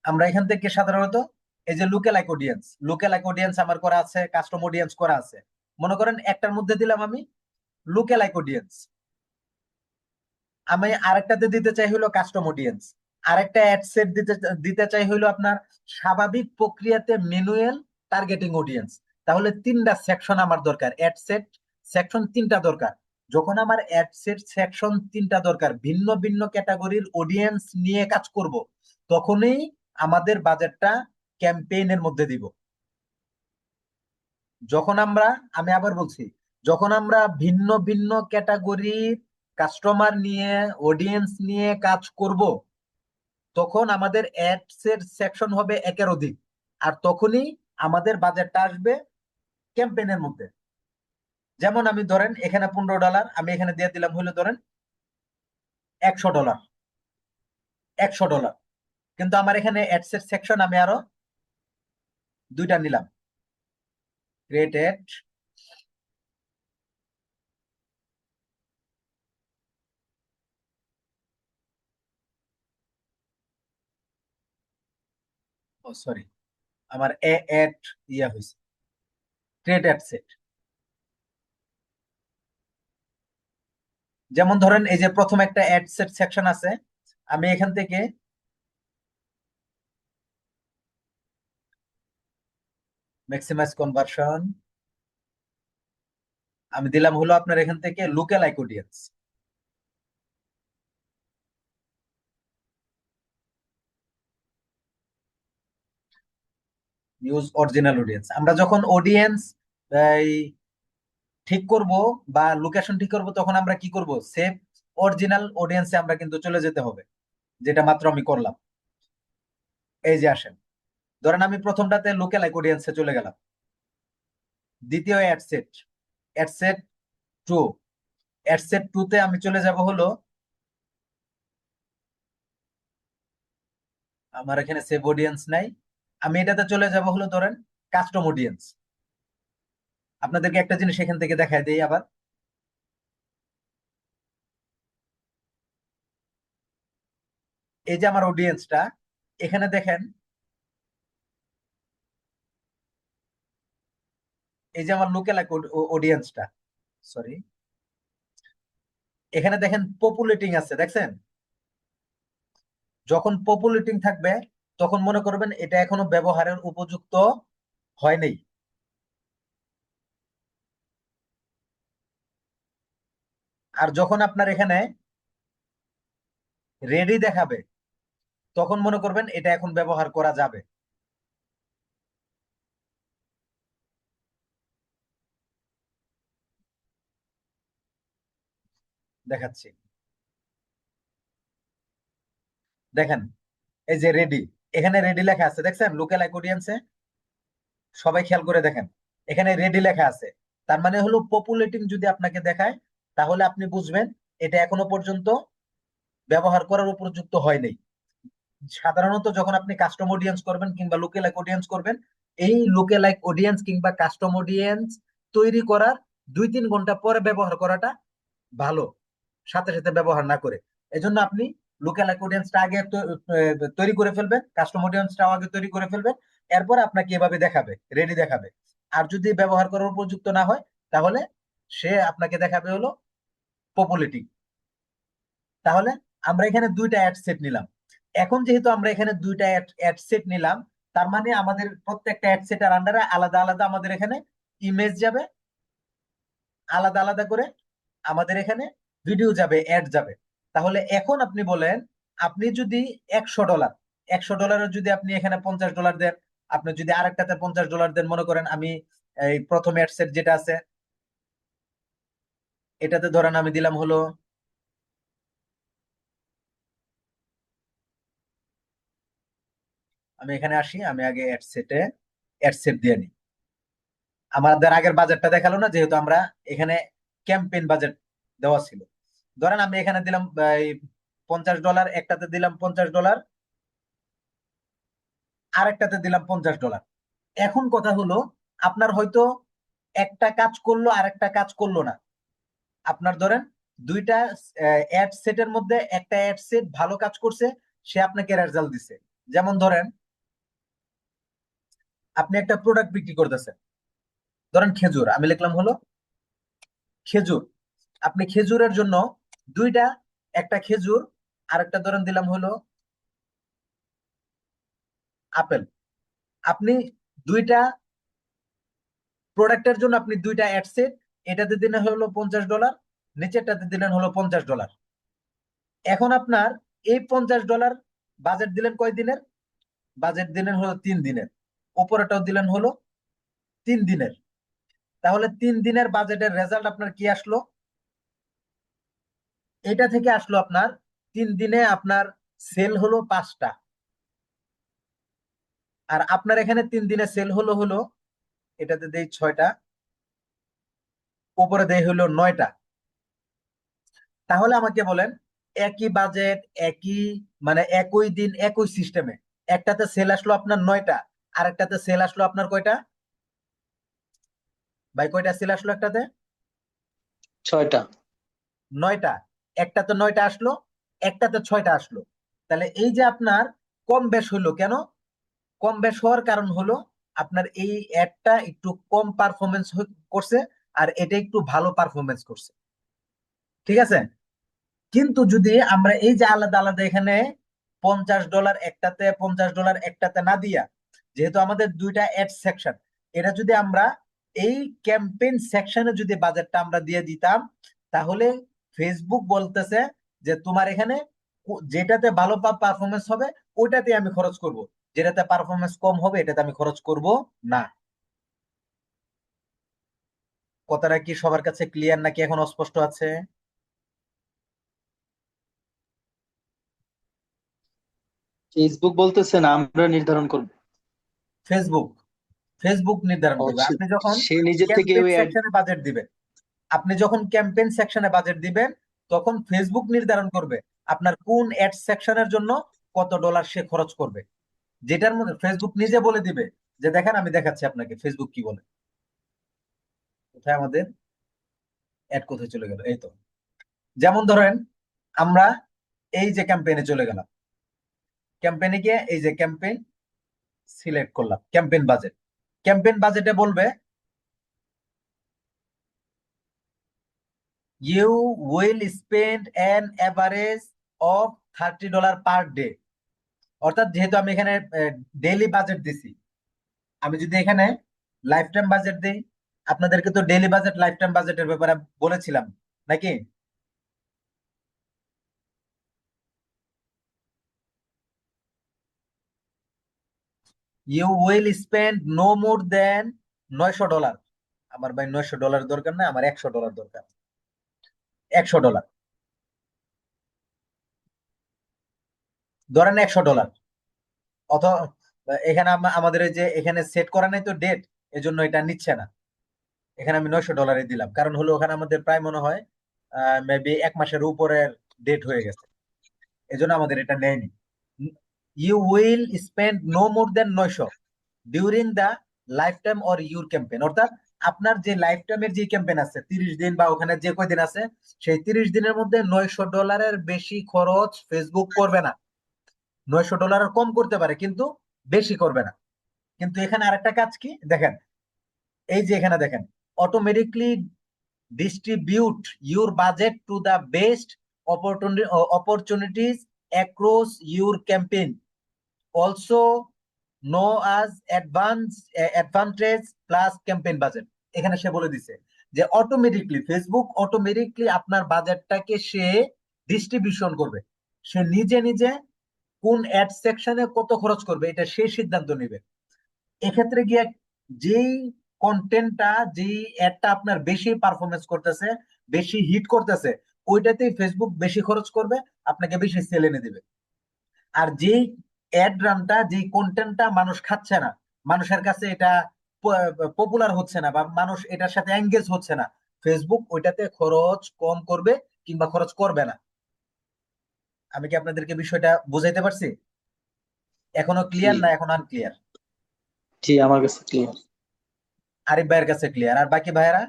আমরা এখান থেকে সাধারণত এই যে লুকেলাইক অডিয়েন্স, লুকেলাইক অডিয়েন্স আমার করা আছে, কাস্টম অডিয়েন্স করা আছে। মনে করেন একটার মধ্যে দিলাম আমি লুকেলাইক অডিয়েন্স, আমি আরেকটাতে দিতে চাই হলো কাস্টম অডিয়েন্স, আরেকটা অ্যাড সেট দিতে দিতে চাই হলো আপনার স্বাভাবিক প্রক্রিয়াতে ম্যানুয়াল টার্গেটিং অডিয়েন্স। তাহলে তিনটা সেকশন আমার দরকার, অ্যাড সেট সেকশন তিনটা দরকার। যখন আমার অ্যাড সেট সেকশন তিনটা দরকার, ভিন্ন ভিন্ন ক্যাটাগরির অডিয়েন্স নিয়ে কাজ করব, তখনই আমাদের বাজেটটা ক্যাম্পেইনের মধ্যে দিব। যখন আমরা, আমি আবার বলছি, যখন আমরা ভিন্ন ভিন্ন ক্যাটাগরির কাস্টমার নিয়ে, অডিয়েন্স নিয়ে কাজ করব, তখন আমাদের অ্যাডস এর সেকশন হবে একের অধিক। আর তখনই আমাদের বাজেটটা আসবে ক্যাম্পেইনের মধ্যে। যেমন আমি ধরেন এখানে $15, আমি এখানে দিয়ে দিলাম হলো ধরেন $100, $100। কিন্তু আমার এখানে অ্যাডস এর সেকশন আমি আরো দুইটা নিলাম, ক্রিয়েট অ্যাড, ও সরি, আমার অ্যাড ইয়া হয়েছে, ক্রিয়েট অ্যাড সেট। যেমন ধরেন এই যে প্রথম একটা অ্যাড সেট সেকশন আছে, আমি এখান থেকে ম্যাক্সিমাইজ কনভার্সন, আমি দিলাম হলো আপনার এখান থেকে লুকেলাইক অডিয়েন্স, ইউজ অরিজিনাল অডিয়েন্স। আমরা যখন অডিয়েন্স এই ঠিক করব বা লোকেশন ঠিক করব, তখন আমরা কি করব, সেভ অরিজিনাল অডিয়েন্সে আমরা কিন্তু চলে যেতে হবে, যেটা মাত্র আমি করলাম। এই যে আসেন, ধরেন আমি প্রথমটাতে লোকালাইক অডিয়েন্সে চলে গেলাম, দ্বিতীয় ad set, ad set two, ad set two তে আমি চলে যাব হলো, আমার এখানে সেভ অডিয়েন্স নাই, আমি এটাতে চলে যাব হলো ধরেন কাস্টম অডিয়েন্স। আপনাদেরকে একটা জিনিস এখান থেকে দেখাই দেই আবার, এই যে আমার অডিয়েন্সটা, এখানে দেখেন, এই যে আমার লোকালাইক অডিয়েন্সটা, সরি, এখানে দেখেন পপুলেটিং আছে, দেখছেন? যখন পপুলেটিং থাকবে, তখন মনে করবেন এটা এখনো ব্যবহারের উপযুক্ত হয়নি। আর যখন আপনার এখানে রেডি দেখাবে, তখন মনে করবেন এটা এখন ব্যবহার করা যাবে। দেখাচ্ছি, দেখেন, এই যে রেডি, এখানে রেডি লেখা আছে, দেখছেন লোকালাইক অডিয়েন্সে? সবাই খেয়াল করে দেখেন, এখানে রেডি লেখা আছে। তার মানে হলো পপুলেটিং যদি আপনাকে দেখায়, তাহলে আপনি বুঝবেন এটা এখনো পর্যন্ত ব্যবহার করার উপযুক্ত হয় নাই। সাধারণত যখন আপনি কাস্টম অডিয়েন্স করবেন কিংবা লোকে লাইক অডিয়েন্স করবেন, এই লোকে লাইক অডিয়েন্স কিংবা কাস্টম অডিয়েন্স তৈরি করার 2-3 ঘন্টা পরে ব্যবহার করাটা ভালো, সাথে সাথে ব্যবহার না করে। এজন্য আপনি লোকে লাইক অডিয়েন্সটা আগে তৈরি করে ফেলবেন, কাস্টম অডিয়েন্সটাও আগে তৈরি করে ফেলবেন। এরপর আপনাকে এভাবে দেখাবে, রেডি দেখাবে। আর যদি ব্যবহার করার উপযুক্ত না হয়, তাহলে সে আপনাকে দেখাবে হলো পপুলারিটি। তাহলে আমরা এখানে দুইটা অ্যাড সেট নিলাম। এখন যেহেতু আমরা এখানে দুইটা অ্যাড সেট নিলাম, তার মানে আমাদের প্রত্যেকটা অ্যাড সেটের আন্ডারে আলাদা আলাদা আমাদের এখানে ইমেজ যাবে, আলাদা আলাদা করে আমাদের এখানে ভিডিও যাবে, অ্যাড যাবে। তাহলে এখন আপনি বলেন, আপনি যদি $100, $100 যদি আপনি এখানে $50 দেন, আপনি যদি আরেকটাতে $50 দেন, মনে করেন আমি এই প্রথম অ্যাড সেট যেটা আছে এটাতে ধরেন আমি দিলাম হলো, আমি এখানে আসি, আমি আগে অ্যাড সেট দিয়ে নিই। আমাদের আগের বাজেটটা দেখালো না, যেহেতু আমরা এখানে ক্যাম্পেইন বাজেট দেওয়া ছিল। ধরেন আমি এখানে দিলাম এই $50, একটাতে দিলাম $50, আরেকটাতে দিলাম $50। এখন কথা হলো, আপনার হয়তো একটা কাজ করলো আর একটা কাজ করলো না। আপনার ধরেন দুইটা অ্যাড সেটের মধ্যে একটা অ্যাড সেট ভালো কাজ করছে, সে আপনাকে রেজাল্ট দিছে। যেমন ধরেন আপনি একটা প্রোডাক্ট বিক্রি করতেছেন, ধরেন খেজুর, আমি লিখলাম হলো খেজুর। আপনি খেজুরের জন্য দুইটা, একটা খেজুর, আরেকটা ধরেন দিলাম হলো আপেল। আপনি দুইটা প্রোডাক্টের জন্য আপনি দুইটা অ্যাড সেট, এটাতে দিলেন হলো $50, নিচেরটাতে দিলেন হলো $50। এখন আপনার এই $50 বাজেট দিলেন কয় দিনের? বাজেট দিলেন হলো 3 দিনের। উপরেটাও দিলেন হলো 3 দিনের। তাহলে 3 দিনের বাজেটের রেজাল্ট আপনার কি আসলো? এটা থেকে আসলো আপনার 3 দিনে আপনার সেল হলো 5টা। আর আপনার এখানে 3 দিনে সেল হলো হলো, এটাতে দেই 6টা, উপরে দেই হলো 9টা। তাহলে আমাকে বলেন, একই বাজেট, একই মানে একই দিন একই সিস্টেমে একটাতে সেল আসলো আপনার 9টা, আর একটাতে সেল আসলো আপনার কয়টা? ভাই কয়টা সেল আসলো একটাতে? 6টা। 9টা। একটাতে 9টা আসলো, একটাতে 6টা আসলো। তাহলে এই যে আপনার কম বেশ হলো কেন? কম বেশ হওয়ার কারণ হলো আপনার এই অ্যাডটা একটু কম পারফরমেন্স করছে, আর এটা একটু ভালো পারফরমেন্স করছে। ঠিক আছে? কিন্তু যদি আমরা এই যে আলাদা আলাদা এখানে $50 একটাতে, $50 একটাতে না দিয়া, যেহেতু আমাদের দুইটা অ্যাড সেকশন, এটা যদি আমরা এই ক্যাম্পেইন সেকশনে যদি বাজেটটা আমরা দিয়ে দিতাম, তাহলে ফেসবুক বলতেছে যে তোমার এখানে যেটাতে ভালো পারফরমেন্স হবে ওইটাতে আমি খরচ করব, যেটাতে পারফরমেন্স কম হবে এটাতে আমি খরচ করব না। কথাটা কি সবার কাছে ক্লিয়ার নাকি এখন অস্পষ্ট আছে? ফেসবুক বলতেছেন আমরা নির্ধারণ করব? ফেসবুক ফেসবুক নির্ধারণ ও, করবে। সে আপনি যখন সে নিজে থেকে ক্যাম্পেইন ওই অ্যাড। সেকশনে বাজেট দিবেন, আপনি যখন ক্যাম্পেইন সেকশনে বাজেট দিবেন, তখন ফেসবুক নির্ধারণ করবে আপনার কোন অ্যাড সেকশনের জন্য কত ডলার সে খরচ করবে। যেটার মধ্যে ফেসবুক নিজে বলে দিবে, যে দেখেন আমি দেখাচ্ছি আপনাকে ফেসবুক কি বলে। কোথায় আমাদের অ্যাড, কোথায় চলে গেল? এই তো। যেমন ধরেন আমরা এই যে ক্যাম্পেইনে চলে গেলাম, ক্যাম্পেইনে গিয়ে এই যে ক্যাম্পেইন সিলেক্ট করলাম, ক্যাম্পেইন বাজেট। ক্যাম্পেইন বাজেটে বলবে you will spend an average of $30 per day। অর্থাৎ যেহেতু আমি এখানে ডেইলি বাজেট দিছি, আমি যদি এখানে লাইফ টাইম বাজেট দিই, আপনাদেরকে তো ডেইলি বাজেট লাইফ টাইম বাজেটের ব্যাপারে বলেছিলাম নাকি? You will spend no more than $900। আমার ভাই $900 দরকার না, আমার $100 দরকার। $100, ধরেন $100। অথবা এখানে আমাদের এই যে এখানে সেট করা নাই তো ডেট, এজন্য এটা নিচ্ছে না। এখানে আমি $900 দিলাম, কারণ হলো ওখানে আমাদের প্রায় মনে হয় মেবি 1 মাসের উপরের ডেট হয়ে গেছে, এজন্য আমাদের এটা নেয়নি। You will spend no more than 900 during the life time or your campaign, অর্থাৎ আপনার যে লাইফ টাইমের যে ক্যাম্পেইন আছে 30 দিন বা ওখানে যে কয়দিন আছে, সেই 30 দিনের মধ্যে $900 বেশি খরচ ফেসবুক করবে না। $900 কম করতে পারে কিন্তু বেশি করবে না। কিন্তু এখানে আরেকটা কাজ কি দেখেন, এই যে এখানে দেখেন, automatically distribute your budget to the best opportunities across your campaign, also know as advantage plus campaign budget। এখানে সে বলে দিছে যে অটোমেটিকলি ফেসবুক অটোমেটিকলি আপনার বাজেটটাকে সে ডিস্ট্রিবিউশন করবে, সে নিজে নিজে কোন অ্যাড সেকশনে কত খরচ করবে এটা সে সিদ্ধান্ত নেবে। এক্ষেত্রে গিয়ে যেই কন্টেন্টটা, যেই অ্যাডটা আপনার বেশি পারফরমেন্স করতেছে, বেশি হিট করতেছে, ওইটাতেই ফেসবুক বেশি খরচ করবে, আপনাকে বেশি সেল এনে দিবে। আর যেই অ্যাড রানটা, যেই কন্টেন্টটা মানুষ খাচ্ছে না, মানুষের কাছে এটা পপুলার হচ্ছে না বা মানুষ এটার সাথে এঙ্গেজ হচ্ছে না, ফেসবুক ওইটাতে খরচ কম করবে কিংবা খরচ করবে না। আমি কি আপনাদেরকে বিষয়টা বুঝাইতে পারছি? এখনো জি ক্লিয়ার না এখন আনক্লিয়ার? জি, আমার কাছে ক্লিয়ার। আরিফ ভাইয়ের কাছে ক্লিয়ার, আর বাকি ভাইয়েরা?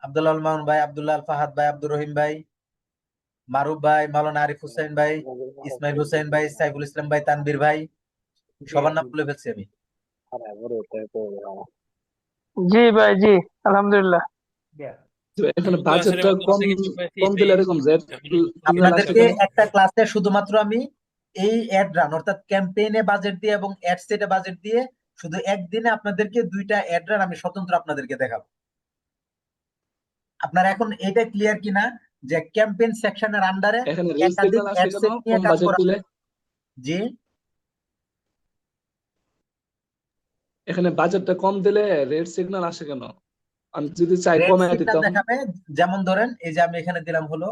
আব্দুল আল মামুন ভাই, আব্দুল্লাহ আল ফাহাদ ভাই, আব্দুর রহিম ভাই, মারুফ ভাই, মাওলানা আরিফ হুসাইন ভাই, ইসমাইল হুসাইন ভাই, সাইফুল ইসলাম ভাই, তানবীর ভাই, সবার নাম ভুলে ফেলছি আমি। জি ভাই, জি, আলহামদুলিল্লাহ। তো এখানে আমি তো আসলে বাজেটটা কম মাদ্রাসা কিছু পাইছি কম এটাই দিলে এরকম যে এখনো সিগন্যাল বুঝতে আসে আপনাদেরকে কেন? পারছি একটা ক্লাসে শুধুমাত্র আমি এই অ্যাড রান অর্থাৎ ক্যাম্পেইনে বাজেট দিয়ে এবং অ্যাড সেটে বাজেট দিয়ে শুধু একদিনে আপনাদেরকে 2টা অ্যাড রান আমি স্বতন্ত্র আপনাদেরকে দেখাবো। আপনারা এখন এটা ক্লিয়ার কিনা যে ক্যাম্পেইন সেকশনের আন্ডারে এখানে রেড একাধিক সিগন্যাল আসে অ্যাড কেন সেট নিয়ে কম কাজ বাজেট করা দিলে? যায়? জি, এখানে বাজেটটা কম দিলে রেড সিগন্যাল আসে কেন? আমি যদি চাই রেড কমায় সিগন্যাল দিতাম। দেখাবে, যেমন ধরেন এই যে আমি এখানে দিলাম হলো,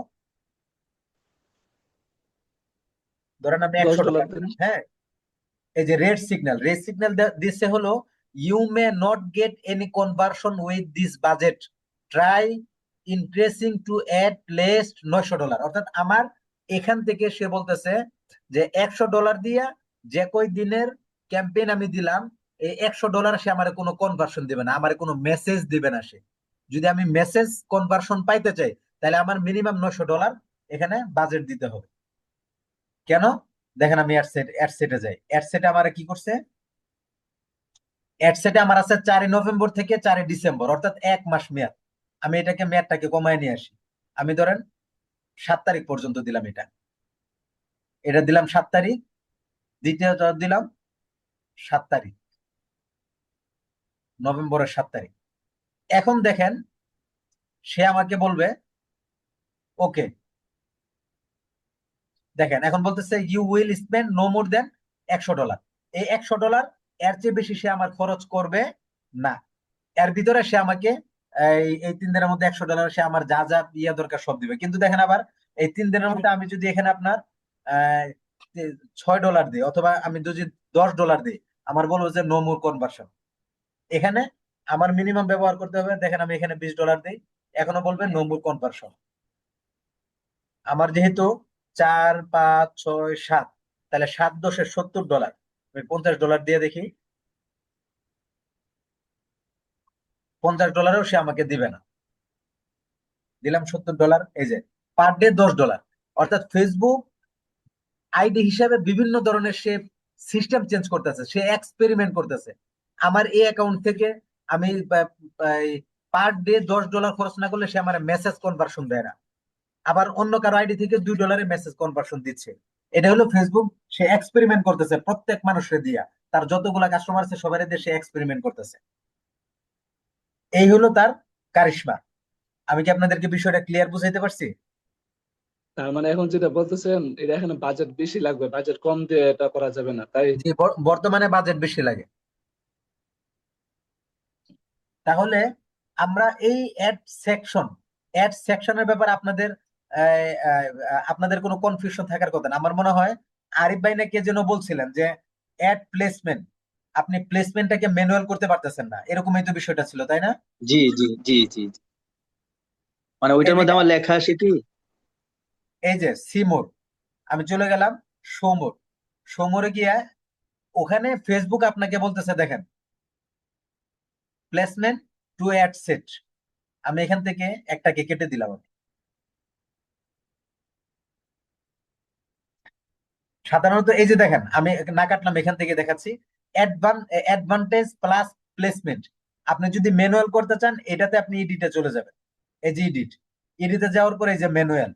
ধরেন আমি দশ 100 ডলার ডলার দিন। দিলাম, হ্যাঁ, এই যে রেড সিগন্যাল দিচ্ছে হলো you may not get any conversion with this budget, try increasing to at least $900। অর্থাৎ আমার এখান থেকে সে বলতেছে যে $100 দিয়া যে কই দিনের ক্যাম্পেইন আমি দিলাম, এই $100 সে আমার কোনো কনভার্সন দিবে না, আমার কোনো মেসেজ দিবে না সে। যদি আমি মেসেজ কনভার্সন পাইতে চাই তাহলে আমার মিনিমাম $900 এখানে বাজেট দিতে হবে। কেন? দেখেন আমি অ্যাড সেটে যাই, অ্যাড সেটে আমার কি করছে, অ্যাড সেটে আমার আছে 4 নভেম্বর থেকে 4 ডিসেম্বর, অর্থাৎ 1 মাস মেয়াদ। আমি এটাকে মেয়াদটাকে কমায় নিয়ে আসি, আমি ধরেন 7 তারিখ পর্যন্ত দিলাম, এটা এটা দিলাম 7 তারিখ, দ্বিতীয়টা দিলাম 7 তারিখ, নভেম্বরের 7 তারিখ। এখন দেখেন সে আমাকে বলবে ওকে, দেখেন এখন বলতেছে you will spend no more than $100। এই $100 এর চেয়ে বেশি সে আমার খরচ করবে না। এর ভিতরে সে আমাকে এই 3 দিনের মধ্যে $100 সে আমার যা যা ইয়ে দরকার সব দিবে। কিন্তু দেখেন আবার এই 3 দিনের মধ্যে আমি যদি এখানে আপনার আহ $6 দিই অথবা আমি যদি $10 দিই, আমার বলবো যে নো মোর কনভার্সন। এখানে আমার মিনিমাম ব্যবহার করতে হবে, দেখেন আমি এখানে $20 দিই, এখনো বলবে নো মোর কনভার্সন। আমার যেহেতু 4, 5, 6, 7, তাহলে 7 × 10 = $70, আমি $50 দিয়ে দেখি, $50 সে আমাকে দিবে না। দিলাম $70, এই যে পার ডে $10। অর্থাৎ ফেসবুক আইডি হিসাবে বিভিন্ন ধরনের সে সিস্টেম চেঞ্জ করতেছে, সে এক্সপেরিমেন্ট করতেছে। আমার এই অ্যাকাউন্ট থেকে আমি পার ডে $10 খরচ না করলে সে আমার মেসেজ কনভার্সন দেয় না, আবার অন্য কারো আইডি থেকে $2 মেসেজ কনভার্সন দিচ্ছে। এটা হলো ফেসবুক, সে এক্সপেরিমেন্ট করতেছে প্রত্যেক মানুষের দিয়া, তার যতগুলা কাস্টমার আছে সবারই দিয়ে সে এক্সপেরিমেন্ট করতেছে। এই হলো তার কারিশমা। আমি কি আপনাদেরকে বিষয়টা ক্লিয়ার বুঝাইতে পারছি? তার মানে এখন যেটা বলতেছেন এটা এখানে বাজেট বেশি লাগবে, বাজেট কম দিয়ে এটা করা যাবে না, তাই? যে বর্তমানে বাজেট বেশি লাগে। তাহলে আমরা এই অ্যাড সেকশনের ব্যাপারে আপনাদের কোনো কনফিউশন থাকার কথা না। আমার মনে হয় আরিফ ভাই না কে যেন বলছিলেন যে অ্যাড প্লেসমেন্ট, আপনি প্লেসমেন্টটাকে ম্যানুয়াল করতে পারতেছেন না, এরকমই তো বিষয়টা ছিল, তাই না? জি জি জি জি, মানে এই ওইটার মধ্যে দেখেন, আমার লেখা আসে কি এই যে সিমোর, আমি চলে গেলাম সোমোর। সোমোরে গিয়া ওখানে ফেসবুক আপনাকে বলতেছে দেখেন প্লেসমেন্ট টু অ্যাড সেট, আমি এখান থেকে একটাকে কেটে দিলাম। সাধারণত এই যে দেখেন আমি না কাটলাম, এখান থেকে দেখাচ্ছি অ্যাডভান্টেজ প্লাস প্লেসমেন্ট। আপনি যদি ম্যানুয়াল করতে চান এটাতে আপনি এডিটে চলে যাবেন। এই যে এডিটে যাওয়ার পরে এই যে ম্যানুয়াল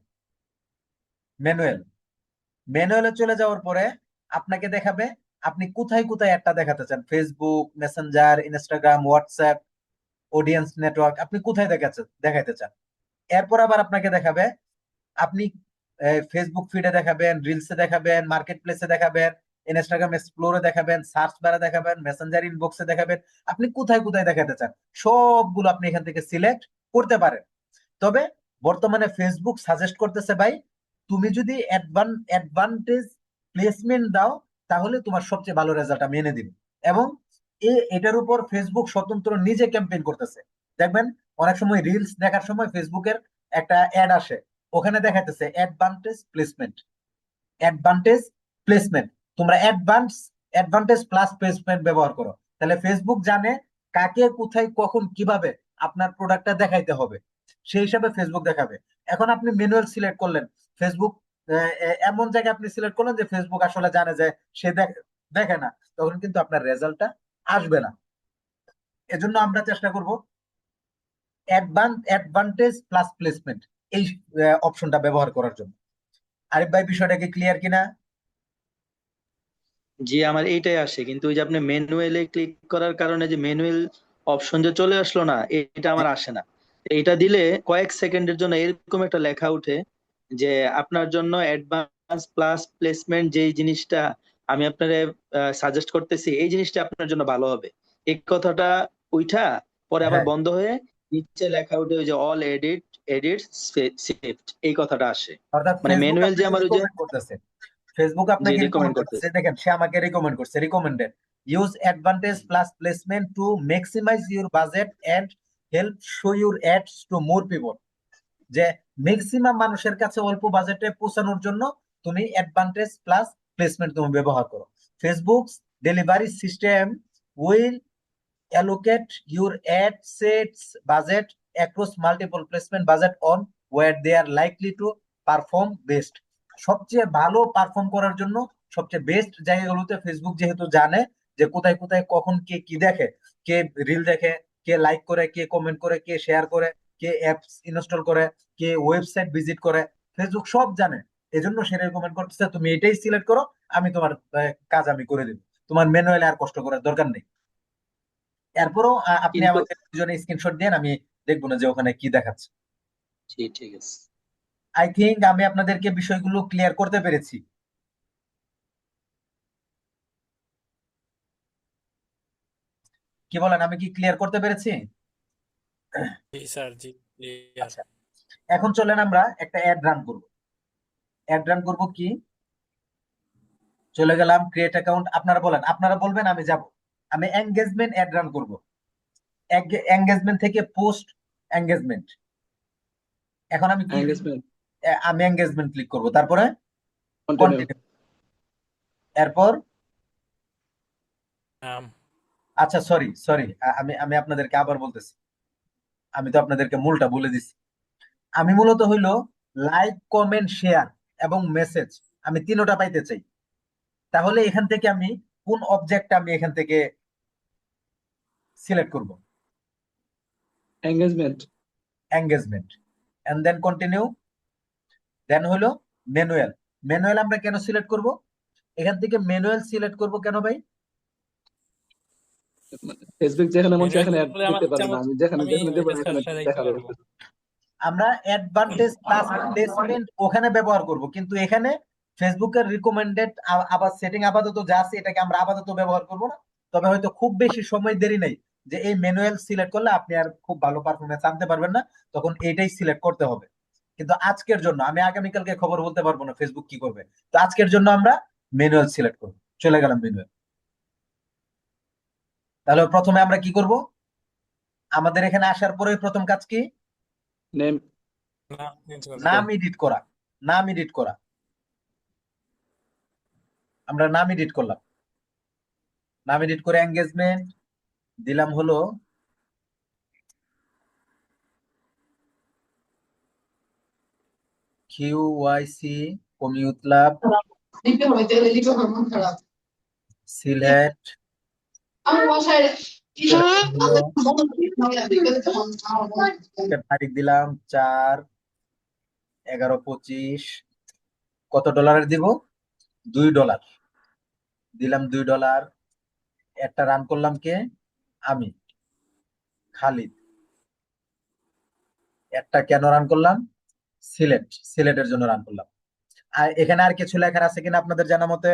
ম্যানুয়ালে চলে যাওয়ার পরে আপনাকে দেখাবে আপনি কোথায় কোথায় একটা দেখাতে চান, Facebook, Messenger, Instagram, WhatsApp, audience network, আপনি কোথায় দেখাতে চান। এরপর আবার আপনাকে দেখাবে আপনি ফেসবুক ফিডে দেখাবেন, রিলসে দেখাবেন, মার্কেট প্লেসে দেখাবেন, ইনস্টাগ্রাম এক্সপ্লোরে দেখাবেন, সার্চ বারে দেখাবেন, মেসেঞ্জার ইনবক্সে দেখাবেন, আপনি কোথায় কোথায় দেখাতে চান সবগুলো আপনি এখান থেকে সিলেক্ট করতে পারেন। তবে বর্তমানে ফেসবুক সাজেস্ট করতেছে ভাই তুমি যদি অ্যাডভান্টেজ প্লেসমেন্ট দাও তাহলে তোমার সবচেয়ে ভালো রেজাল্ট আমি এনে দিব। এবং এটার উপর ফেসবুক স্বতন্ত্র নিজে ক্যাম্পেইন করতেছে। দেখবেন অনেক সময় রিলস দেখার সময় ফেসবুকের একটা অ্যাড আসে, ওখানে দেখাইতেছে অ্যাডভান্টেজ প্লেসমেন্ট, তোমরা অ্যাডভান্টেজ প্লাস প্লেসমেন্ট ব্যবহার করো। তাহলে ফেসবুক জানে কাকে কোথায় কখন কিভাবে আপনার প্রোডাক্টটা দেখাইতে হবে, সেই হিসাবে ফেসবুক দেখাবে। এখন আপনি ম্যানুয়াল সিলেক্ট করলেন, ফেসবুক এমন জায়গায় আপনি সিলেক্ট করলেন যে ফেসবুক আসলে জানে যে সে দেখে না, তখন কিন্তু আপনার রেজাল্টটা আসবে না। এজন্য আমরা চেষ্টা করব অ্যাডভান্টেজ প্লাস প্লেসমেন্ট এই অপশনটা ব্যবহার করার জন্য। আরিফ ভাই বিষয়টা কি ক্লিয়ার কিনা? জি, আমার এইটাই আসে, কিন্তু ওই যে আপনি ম্যানুয়ালে ক্লিক করার কারণে যে ম্যানুয়াল অপশন যে চলে আসলো না, এটা আমার আসে না। এটা দিলে কয়েক সেকেন্ডের জন্য এরকম একটা লেখা উঠে যে আপনার জন্য অ্যাডভান্স প্লাস প্লেসমেন্ট যেই জিনিসটা আমি আপনারে সাজেস্ট করতেছি, এই জিনিসটা আপনার জন্য ভালো হবে। এই কথাটা উঠা পরে আবার হ্যাঁ, বন্ধ হয়ে নিচে লেখা উঠে ওই যে অল এডিট সেভড, এই কথাটা আসে। অর্থাৎ মানে ফেসবুক ম্যানুয়াল যে আপনাকে আমার ওই যে রিকমেন্ড করতেছে, ফেসবুক যে আপনাকে রিকমেন্ড রিকমেন্ড করতেছে, করতেছে। দেখেন সে আমাকে রিকমেন্ড করছে, recommended use advantage plus placement to maximise your budget and help show your ads to more people. যে ম্যাক্সিমাম মানুষের কাছে অল্প বাজেটে পৌঁছানোর জন্য তুমি অ্যাডভান্টেজ প্লাস প্লেসমেন্ট তুমি ব্যবহার করো। Facebook delivery system will allocate your ad sets budget across multiple placement budget on where they are likely to perform best। সবচেয়ে ভালো পারফর্ম করার জন্য সবচেয়ে বেস্ট জায়গাগুলোতে ফেসবুক যেহেতু জানে যে কোথায় কোথায় কখন কে কি দেখে, কে রিল দেখে, কে লাইক করে, কে কমেন্ট করে, কে শেয়ার করে, কে অ্যাপস ইনস্টল করে, কে ওয়েবসাইট ভিজিট করে, ফেসবুক সব জানে। এজন্য সে রেকমেন্ড করতেছে তুমি এটাই সিলেক্ট করো, আমি তোমার কাজ আমি করে দেবো, তোমার ম্যানুয়ালি আর কষ্ট করার দরকার নেই। এরপরও আপনি কিন্তু আমাকে দুজনে স্ক্রিনশট দেন, আমি দেখবো না যে ওখানে কি দেখাচ্ছে। জি, ঠিক আছে। আই থিংক আমি আপনাদেরকে বিষয়গুলো ক্লিয়ার করতে পেরেছি। কি বলেন, আমি কি ক্লিয়ার করতে পেরেছি? জি স্যার, জি ক্লিয়ার। আচ্ছা, এখন চলেন আমরা একটা অ্যাড রান করব। অ্যাড রান করব কি, চলে গেলাম ক্রিয়েট অ্যাকাউন্ট, আপনারা বলবেন আমি যাব। আমি এঙ্গেজমেন্ট অ্যাড রান করব, এঙ্গেজমেন্ট থেকে পোস্ট এঙ্গেজমেন্ট। এখন আমি কি এঙ্গেজমেন্ট আমি এঙ্গেজমেন্ট ক্লিক করব, তারপরে কন্টিনিউ। কন্টিনিউ, এরপর নাম। আচ্ছা সরি সরি, আমি আমি আপনাদেরকে আবার বলতেছি, আমি তো আপনাদেরকে মূলটা বলে দিছি। আমি মূলত হইলো লাইক, কমেন্ট, শেয়ার এবং মেসেজ, আমি তিনোটা পাইতে চাই। তাহলে এখান থেকে আমি কোন অবজেক্ট আমি এখান থেকে সিলেক্ট করব? Engagement. Engagement, and then continue, then হলো ম্যানুয়াল। ম্যানুয়াল আমরা কেন সিলেক্ট করব? এখান থেকে ম্যানুয়াল সিলেক্ট করব কেন ভাই? ফেসবুক যেখানে মন চায় ম্যানুয়াল এখানে অ্যাড করলে আমার দিতে ইচ্ছা পারবে না, মতো আমি যেখানে আমি যেখানে দেবো ওইটা না এখানে সারাইতে দেখাবে। পারবো। আমরা অ্যাডভান্টেজ প্লাস প্লেসমেন্ট ওখানে ব্যবহার করব, কিন্তু এখানে ফেসবুকের রিকমেন্ডেড আবার সেটিং আপাতত যা আছে এটাকে আমরা আপাতত ব্যবহার করব না। তবে হয়তো খুব বেশি সময় দেরি নেই যে এই ম্যানুয়াল সিলেক্ট করলে আপনি আর খুব ভালো পারফরমেন্স আনতে পারবেন না, তখন এটাই সিলেক্ট করতে হবে। কিন্তু আজকের জন্য, আমি আগামীকালকে খবর বলতে পারবো না ফেসবুক কি করবে, তো আজকের জন্য আমরা ম্যানুয়াল সিলেক্ট করব। চলে গেলাম ম্যানুয়াল। তাহলে প্রথমে আমরা কি করব, আমাদের এখানে আসার পরে প্রথম কাজ কি? নাম চেঞ্জ করবো। নাম এডিট করা। নাম এডিট করা, আমরা নাম এডিট করলাম, নাম এডিট করে এঙ্গেজমেন্ট দিলাম হলো QYC কমিউট ক্লাব সিলেট, তারিখ দিলাম 4/11/25। কত ডলারের দিব? $2 দিলাম, $2। একটা রান করলাম কে? আমি, খালিদ। একটা কেন রান করলাম? সিলেটের জন্য রান করলাম। আর এখানে আর কিছু লেখার আছে কিনা আপনাদের জানা মতে?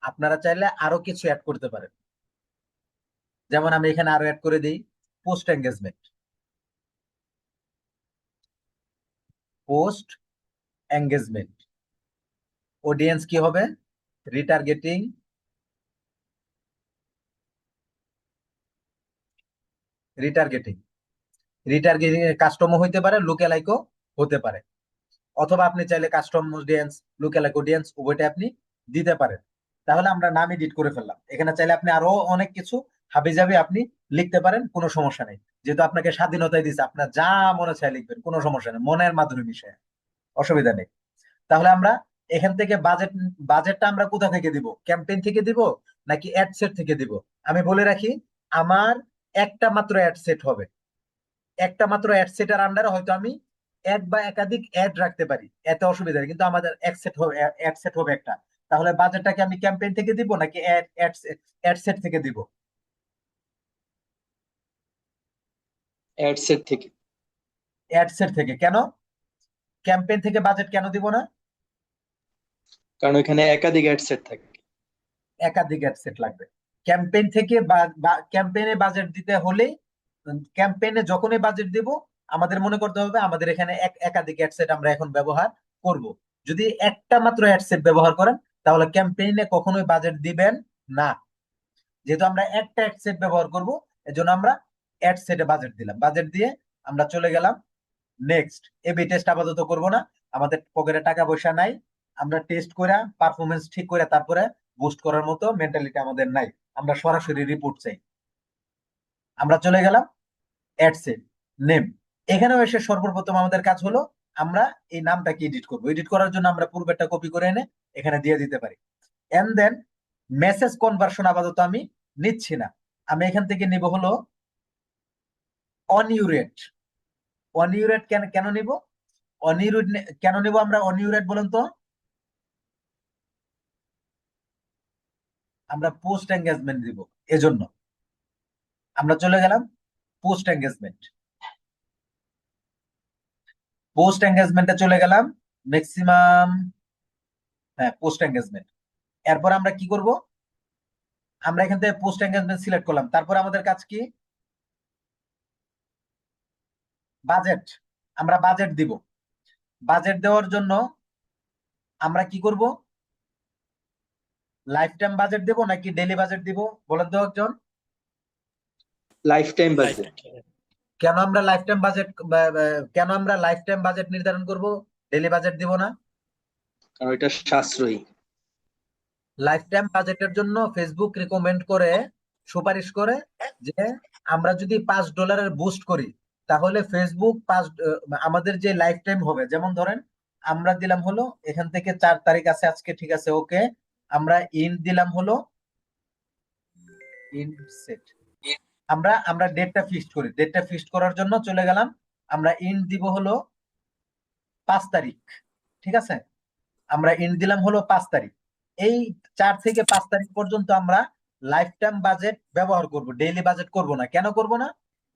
আপনারা চাইলে আরো কিছু অ্যাড করতে পারেন, যেমন আমি এখানে আরো অ্যাড করে দিই post engagement. Post engagement audience কি হবে? রিটার্গেটিং, রিটার্গেটিং রিটার্গেটিং কাস্টমও হইতে পারে, লুকালাইকও হতে পারে, অথবা আপনি চাইলে কাস্টম অডিয়েন্স, লুকালাইক অডিয়েন্স উভয়টা আপনি দিতে পারেন। তাহলে আমরা নাম এডিট করে ফেললাম। এখানে চাইলে আপনি আরো অনেক কিছু হাবিজাবি আপনি লিখতে পারেন, কোনো সমস্যা নেই। যেহেতু আপনাকে স্বাধীনতাই দিচ্ছে, আপনার যা মনে চায় লিখবেন, কোনো সমস্যা নেই, মনের মাধুরী মিশে, অসুবিধা নেই। তাহলে আমরা এখান থেকে বাজেটটা আমরা কোথা থেকে দিব? ক্যাম্পেইন থেকে দিব নাকি অ্যাড সেট থেকে দিব? আমি বলে রাখি, আমার একটা মাত্র অ্যাড সেট হবে। একটা মাত্র অ্যাড সেটের আন্ডারে হয়তো আমি এক বা একাধিক অ্যাড রাখতে পারি, এতে অসুবিধা নেই, কিন্তু আমাদের অ্যাড সেট হবে একটা। তাহলে বাজেটটাকে আমি ক্যাম্পেইন থেকে দিব নাকি অ্যাড সেট থেকে দিব? অ্যাড সেট থেকে। অ্যাড সেট থেকে। কেন ক্যাম্পেইন থেকে বাজেট কেন দিব না? কারণ ওখানে একাধিক অ্যাড সেট থাকে। একাধিক অ্যাড সেট লাগবে। ক্যাম্পেইন থেকে ক্যাম্পেইনে বাজেট দিতে হলে, ক্যাম্পেইনে যখনই বাজেট দিব, আমাদের মনে করতে হবে আমাদের এখানে একাধিক অ্যাড সেট আমরা এখন ব্যবহার করব। যদি একটা মাত্র অ্যাড সেট ব্যবহার করেন, তাহলে ক্যাম্পেইনে কখনোই বাজেট দিবেন না। যেহেতু আমরা একটা অ্যাড সেট ব্যবহার করব, এজন্য আমরা অ্যাড সেটে বাজেট দিলাম। বাজেট দিয়ে আমরা চলে গেলাম নেক্সট। এবি টেস্ট আপাতত করব না, আমাদের পকেটে টাকা পয়সা নাই, আমরা টেস্ট করে পারফরমেন্স ঠিক করে তারপরে বুস্ট করার মতো মেন্টালিটি আমাদের নাই, আমরা সরাসরি রিপোর্ট চাই। আমরা চলে গেলাম অ্যাডসেট নেম। এখানেও এসে সর্বপ্রথম আমাদের কাজ হলো আমরা এই নামটাকে এডিট করব। এডিট করার জন্য আমরা পূর্বেরটা কপি করে এনে এখানে দিয়ে দিতে পারি। এন্ড দেন মেসেজ কনভার্সন আপাতত আমি নিচ্ছি না, আমি এখান থেকে নিব হলো অনইউরেট। অনইউরেট কেন কেন নিব? অনইউরেট কেন নিব আমরা অনইউরেট বলেন তো? আমরা পোস্ট এঙ্গেজমেন্ট দিব, এজন্য আমরা চলে গেলাম পোস্ট এঙ্গেজমেন্ট। পোস্ট এঙ্গেজমেন্টে চলে গেলাম ম্যাক্সিমাম, হ্যাঁ পোস্ট এঙ্গেজমেন্ট। এরপর আমরা কি করব? আমরা এখান থেকে পোস্ট এঙ্গেজমেন্ট সিলেক্ট করলাম, তারপর আমাদের কাজ কি? বাজেট। আমরা বাজেট দিব। বাজেট দেওয়ার জন্য আমরা কি করব? লাইফ টাইম বাজেট দেব নাকি ডেইলি বাজেট দিব বলেন তো একজন? Life time life budget. কেন আমরা লাইফ টাইম বাজেট, কেন আমরা লাইফ টাইম বাজেট নির্ধারণ করব, ডেইলি বাজেট দিব না? কারণ এটা সাশ্রয়ী। লাইফ টাইম বাজেটের জন্য ফেসবুক রিকমেন্ড করে, সুপারিশ করে যে আমরা যদি $5 বুস্ট করি, তাহলে ফেসবুক আমাদের যে লাইফ টাইম হবে, যেমন ধরেন আমরা দিলাম হলো এখান থেকে 4 তারিখ আছে আজকে, ঠিক আছে ওকে, আমরা ইন্ড দিলাম হলো ইন্ড সেট। আমরা আমরা ডেটটা ফিক্সড করি, ডেটটা ফিক্সড করার জন্য চলে গেলাম, আমরা ইন্ড দিব হলো 5 তারিখ, ঠিক আছে, আমরা ইন্ড দিলাম হলো 5 তারিখ। এই 4 থেকে 5 তারিখ পর্যন্ত আমরা লাইফ টাইম বাজেট ব্যবহার করব, ডেইলি বাজেট করব না। কেন করব না?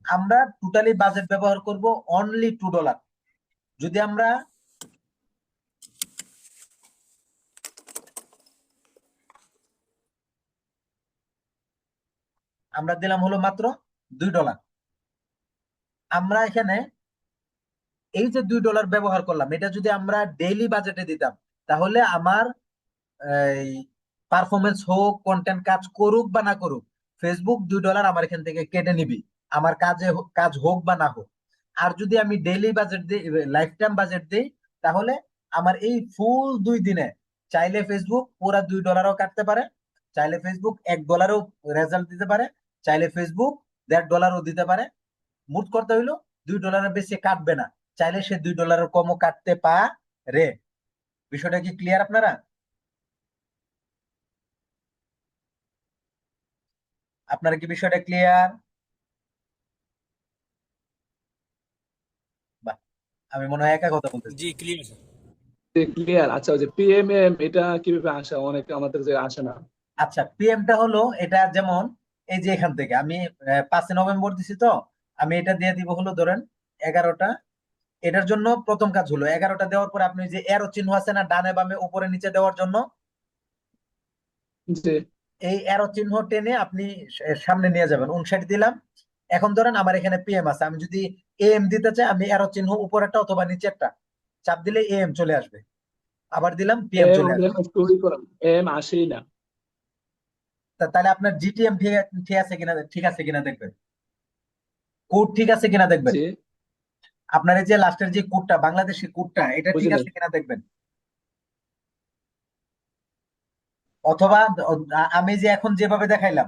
আমরা টোটালি বাজেট ব্যবহার করব অনলি $2। যদি আমরা আমরা দিলাম হলো মাত্র $2, আমরা এখানে এই যে $2 ব্যবহার করলাম, এটা যদি আমরা ডেইলি বাজেটে দিতাম, তাহলে আমার এই পারফরমেন্স হোক, কন্টেন্ট কাজ করুক বা না করুক, ফেসবুক $2 আমার এখান থেকে কেটে নিবি। আমার কাজ হোক বা না হোক। আর যদি আমি ডেইলি বাজেট দিই, লাইফ টাইম বাজেট দিই, তাহলে আমার এই ফুল 2 দিনে চাইলে ফেসবুক পুরা $2ও কাটতে পারে, চাইলে ফেসবুক $1ও রেজাল্ট দিতে পারে, চাইলে ফেসবুক $1.5ও দিতে পারে। মোট কথা হইলো $2 বেশি কাটবে না, চাইলে সে $2 কমও কাটতে পারে। বিষয়টা কি ক্লিয়ার আপনারা? আপনারা কি বিষয়টা ক্লিয়ার? বাহ, আমি মনে হয় একা কথা বলতেছি। জি ক্লিয়ার স্যার। ক্লিয়ার। আচ্ছা, ওই যে পিএমএম এটা কিভাবে আসে? অনেক আমাদের যে আসে না। আচ্ছা, পিএমটা হলো এটা যেমন এই যে এখান থেকে আমি 5 নভেম্বর দিছি, তো আমি এটা দিয়ে দিব হলো ধরেন 11টা। এটার জন্য প্রথম কাজ হলো 11টা দেওয়ার পর আপনি যে এরো চিহ্ন আছে না ডানে বামে উপরে নিচে দেওয়ার জন্য, যে এই এরো চিহ্ন টেনে আপনি সামনে নিয়ে যাবেন, 59 দিলাম। এখন ধরেন আমার এখানে পিএম আছে, আমি যদি এম দিতে চাই আমি এরো চিহ্ন উপরেরটা অথবা নিচেরটা চাপ দিলে এম চলে আসবে, আবার দিলাম পিএম এম চলে আমাদের আসবে। এখন স্টোরি করা, এম আসেই না। তাহলে আপনার জিটিএম ঠিক আছে কিনা, ঠিক আছে কিনা দেখবেন, কোড ঠিক আছে কিনা দেখবেন। যে আপনার এই যে লাস্টের যে কোডটা, বাংলাদেশি কোডটা, এটা ঠিক বুঝলেন? আছে কিনা দেখবেন। অথবা আমি যে এখন যেভাবে দেখাইলাম,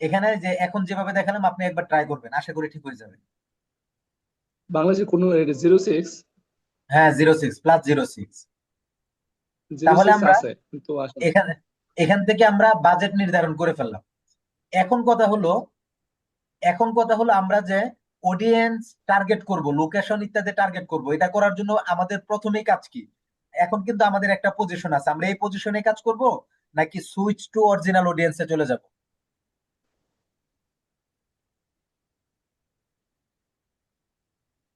এখানে যে এখন যেভাবে দেখালাম আপনি একবার ট্রাই করবেন, আশা করি ঠিক হয়ে যাবে। বাংলাদেশে কোনো 06, হ্যাঁ, 06 +06। জিরো তাহলে সিক্স আমরা আছে কিন্তু আসে না। এখানে এখান থেকে আমরা বাজেট নির্ধারণ করে ফেললাম। এখন কথা হলো এখন কথা হলো আমরা যে অডিয়েন্স টার্গেট করব, লোকেশন ইত্যাদি টার্গেট করব, এটা করার জন্য আমাদের প্রথমেই কাজ কি? এখন কিন্তু আমাদের একটা পজিশন আছে, আমরা এই পজিশনে কাজ করব নাকি সুইচ টু অরিজিনাল অডিয়েন্সে চলে যাব?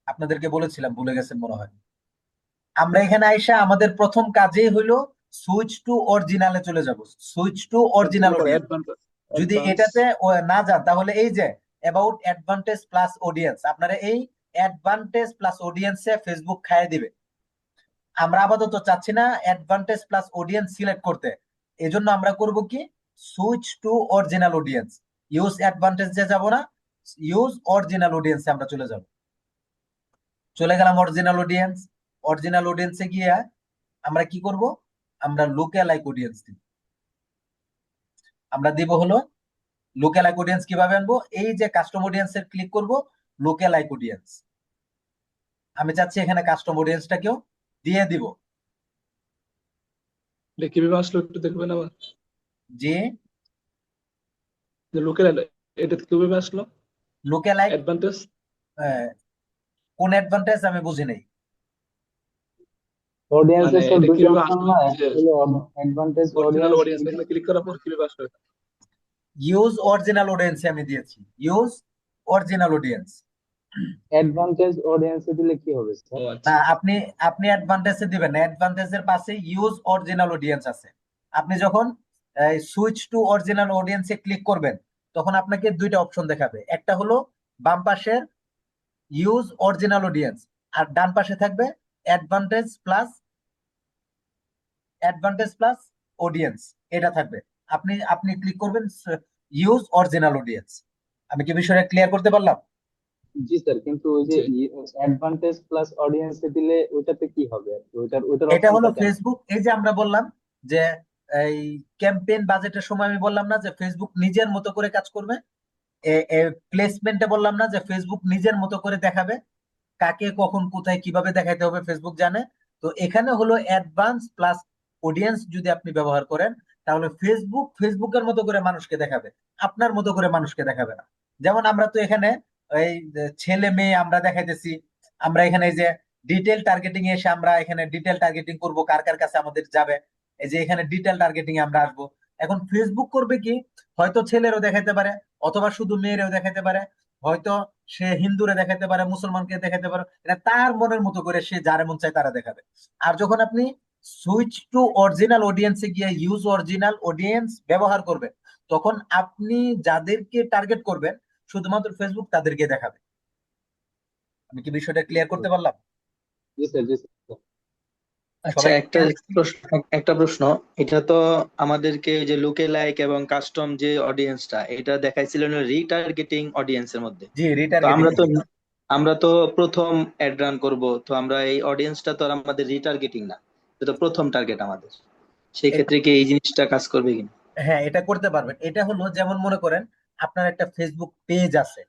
আপনাদেরকে বলেছিলাম, ভুলে গেছেন মনে হয়। আমরা এখানে আইসা আমাদের প্রথম কাজেই হইলো সুইচ টু অরিজিনালে চলে যাব, সুইচ টু অরিজিনাল তারপর অডিয়েন্স। অ্যাডভান্স, যদি অ্যাডভান্স। এটাতে না যান তাহলে এই যে অ্যাবাউট অ্যাডভান্টেজ প্লাস অডিয়েন্স, আপনারা এই অ্যাডভান্টেজ প্লাস অডিয়েন্সে ফেসবুক খাইয়ে দিবে। আমরা আপাতত চাচ্ছি না অ্যাডভান্টেজ প্লাস অডিয়েন্স সিলেক্ট করতে, এজন্য আমরা করব কি, switch to original audience. Use অ্যাডভান্টেজে যাব না, ইউজ অরিজিনাল অডিয়েন্সে আমরা চলে যাব। চলে গেলাম অরিজিনাল অডিয়েন্স। অরিজিনাল অডিয়েন্সে গিয়ে আমরা কি করব, আমরা লুক-অ্যালাইক অডিয়েন্স দিব। আমরা দিব হলো লুক-অ্যালাইক অডিয়েন্স কিভাবে আনবো, এই যে কাস্টম অডিয়েন্সের ক্লিক করব, লুক-অ্যালাইক অডিয়েন্স। আমি চাচ্ছি এখানে কাস্টম অডিয়েন্সটাকেও দিয়ে দিব। এটা কিভাবে আসলো একটু দেখবেন আবার? যে যে লোকের এটা কিভাবে আসলো লুক-অ্যালাইক অ্যাডভান্টেজ? কোন অ্যাডভান্টেজ আমি বুঝি নাই। অডিয়েন্সের তো এটা দুইটা কিভাবে অপশন আসলো না, যে একটা হলো অ্যাডভান্টেজ অরিজিনাল অডিয়েন্স। অডিয়েন্স, এখানে ক্লিক করার পর কিভাবে আসলো এটা? ইউজ অরিজিনাল অডিয়েন্সে আমি দিয়েছি, ইউজ অরিজিনাল অডিয়েন্স। অ্যাডভান্টেজ অডিয়েন্সে দিলে কি হবে ও স্যার? না, আচ্ছা। আপনি অ্যাডভান্টেজে দিবেন না, অ্যাডভান্টেজের পাশে ইউজ অরিজিনাল অডিয়েন্স আছে। আপনি যখন সুইচ টু অরিজিনাল অডিয়েন্সে ক্লিক করবেন তখন আপনাকে দুইটা অপশন দেখাবে, একটা হলো বাম পাশের ইউজ অরিজিনাল অডিয়েন্স, আর ডান পাশে থাকবে অ্যাডভান্টেজ প্লাস অডিয়েন্স, এটা থাকবে। আপনি আপনি ক্লিক করবেন ইউজ অরিজিনাল অডিয়েন্স। আমি কি বিষয়টা ক্লিয়ার করতে পারলাম? জি স্যার, কিন্তু ওই যে জি। অ্যাডভান্টেজ প্লাস অডিয়েন্সে দিলে ওইটাতে কি হবে আর কি? ওইটার এটা হলো অপশনটা কেন? ফেসবুক, এই যে আমরা বললাম যে এই ক্যাম্পেইন বাজেটের সময় আমি বললাম না যে ফেসবুক নিজের মতো করে কাজ করবে, প্লেসমেন্টে বললাম না যে ফেসবুক নিজের মতো করে দেখাবে, কাকে কখন কোথায় কিভাবে দেখাইতে হবে ফেসবুক জানে। তো এখানে হলো অ্যাডভান্স প্লাস অডিয়েন্স যদি আপনি ব্যবহার করেন তাহলে ফেসবুক ফেসবুকের মতো করে মানুষকে দেখাবে, আপনার মতো করে মানুষকে দেখাবে না। যেমন আমরা তো এখানে এই যে ছেলে মেয়ে আমরা দেখাইতেছি, আমরা এখানে এই যে ডিটেল টার্গেটিং এ এসে আমরা এখানে ডিটেল টার্গেটিং করব, কার কার কাছে আমাদের যাবে, এই যে এখানে ডিটেল টার্গেটিং এ আমরা আসবো। এখন ফেসবুক করবে কি, হয়তো ছেলেরও দেখাইতে পারে অথবা শুধু মেয়েরও দেখাইতে পারে, হয়তো সে হিন্দুরে দেখাতে পারে, মুসলমানকে দেখাতে পারে, এটা তার মনের মতো করে সে যারে মন চায় তারা দেখাবে। আর যখন আপনি সুইচ টু অরিজিনাল অডিয়েন্সে গিয়ে ইউজ অরিজিনাল অডিয়েন্স ব্যবহার করবেন তখন আপনি যাদেরকে টার্গেট করবেন শুধুমাত্র ফেসবুক তাদেরকে দেখাবে। আমি কি বিষয়টা ক্লিয়ার করতে পারলাম? জি স্যার, জি স্যার। আচ্ছা, সবাই একটা একটা প্রশ্ন। এটা তো আমাদেরকে ওই যে লুকে লাইক এবং কাস্টম যে অডিয়েন্সটা, এটা দেখাইছিলেন রিটার্গেটিং অডিয়েন্সের মধ্যে। জি তো রিটার্গেটিং। আমরা তো প্রথম অ্যাড রান করব, তো আমরা এই অডিয়েন্সটা তো আর আমাদের রিটার্গেটিং না, এটা তো প্রথম টার্গেট আমাদের। সেই ক্ষেত্রে কি এই জিনিসটা কাজ করবে কিনা? হ্যাঁ, এটা করতে পারবেন। এটা হলো যেমন মনে করেন আপনার একটা ফেসবুক পেজ আছে,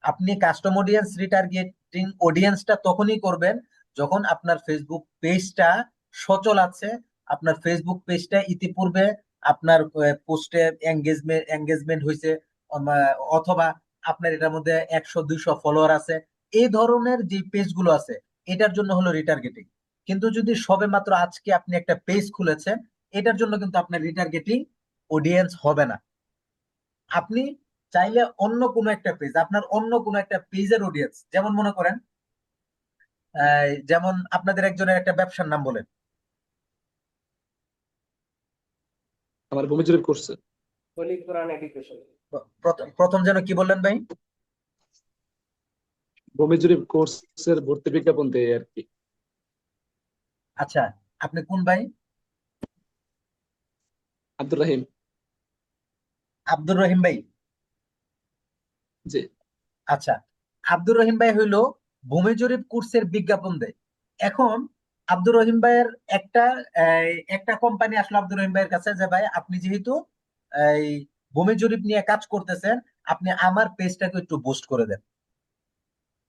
আপনি কাস্টম অডিয়েন্স রিটার্গেটিং অডিয়েন্সটা তখনই করবেন যখন আপনার ফেসবুক পেজটা সচল আছে, আপনার ফেসবুক পেজটা ইতিপূর্বে আপনার পোস্টে এঙ্গেজমেন্ট হয়েছে, অথবা আপনার এটার মধ্যে 100 200 ফলোয়ার আছে। এই ধরনের যে পেজগুলো আছে এটার জন্য হলো রিটার্গেটিং। কিন্তু যদি সবে মাত্র আজকে আপনি একটা পেজ খুলেছেন, এটার জন্য কিন্তু আপনার রিটার্গেটিং অডিয়েন্স হবে না। আপনি চাইলে অন্য কোনো একটা পেজ, আপনার অন্য কোনো একটা পেজের অডিয়েন্স, যেমন মনে করেন যেমন আপনাদের একজনের একটা ব্যবসার নাম বলেন। আমার ভূমি জরিপ করছে। প্রথম যেন কি বললেন ভাই? ভূমি জরিপ কোর্সের ভর্তি বিজ্ঞাপন দেয় আর কি। আচ্ছা, আপনি কোন ভাই? আব্দুর রাহিম। আব্দুর রহিম ভাই। জি। আচ্ছা, আব্দুর রহিম ভাই হইলো ভূমি জরিপ কোর্সের বিজ্ঞাপন দেয়। এখন আব্দুর রহিম ভাইয়ের একটা একটা কোম্পানি আসলো আব্দুর রহিম ভাইয়ের কাছে যে ভাই আপনি যেহেতু এই ভূমি জরিপ নিয়ে কাজ করতেছেন, আপনি আমার পেজটাকে একটু বুস্ট করে দেন।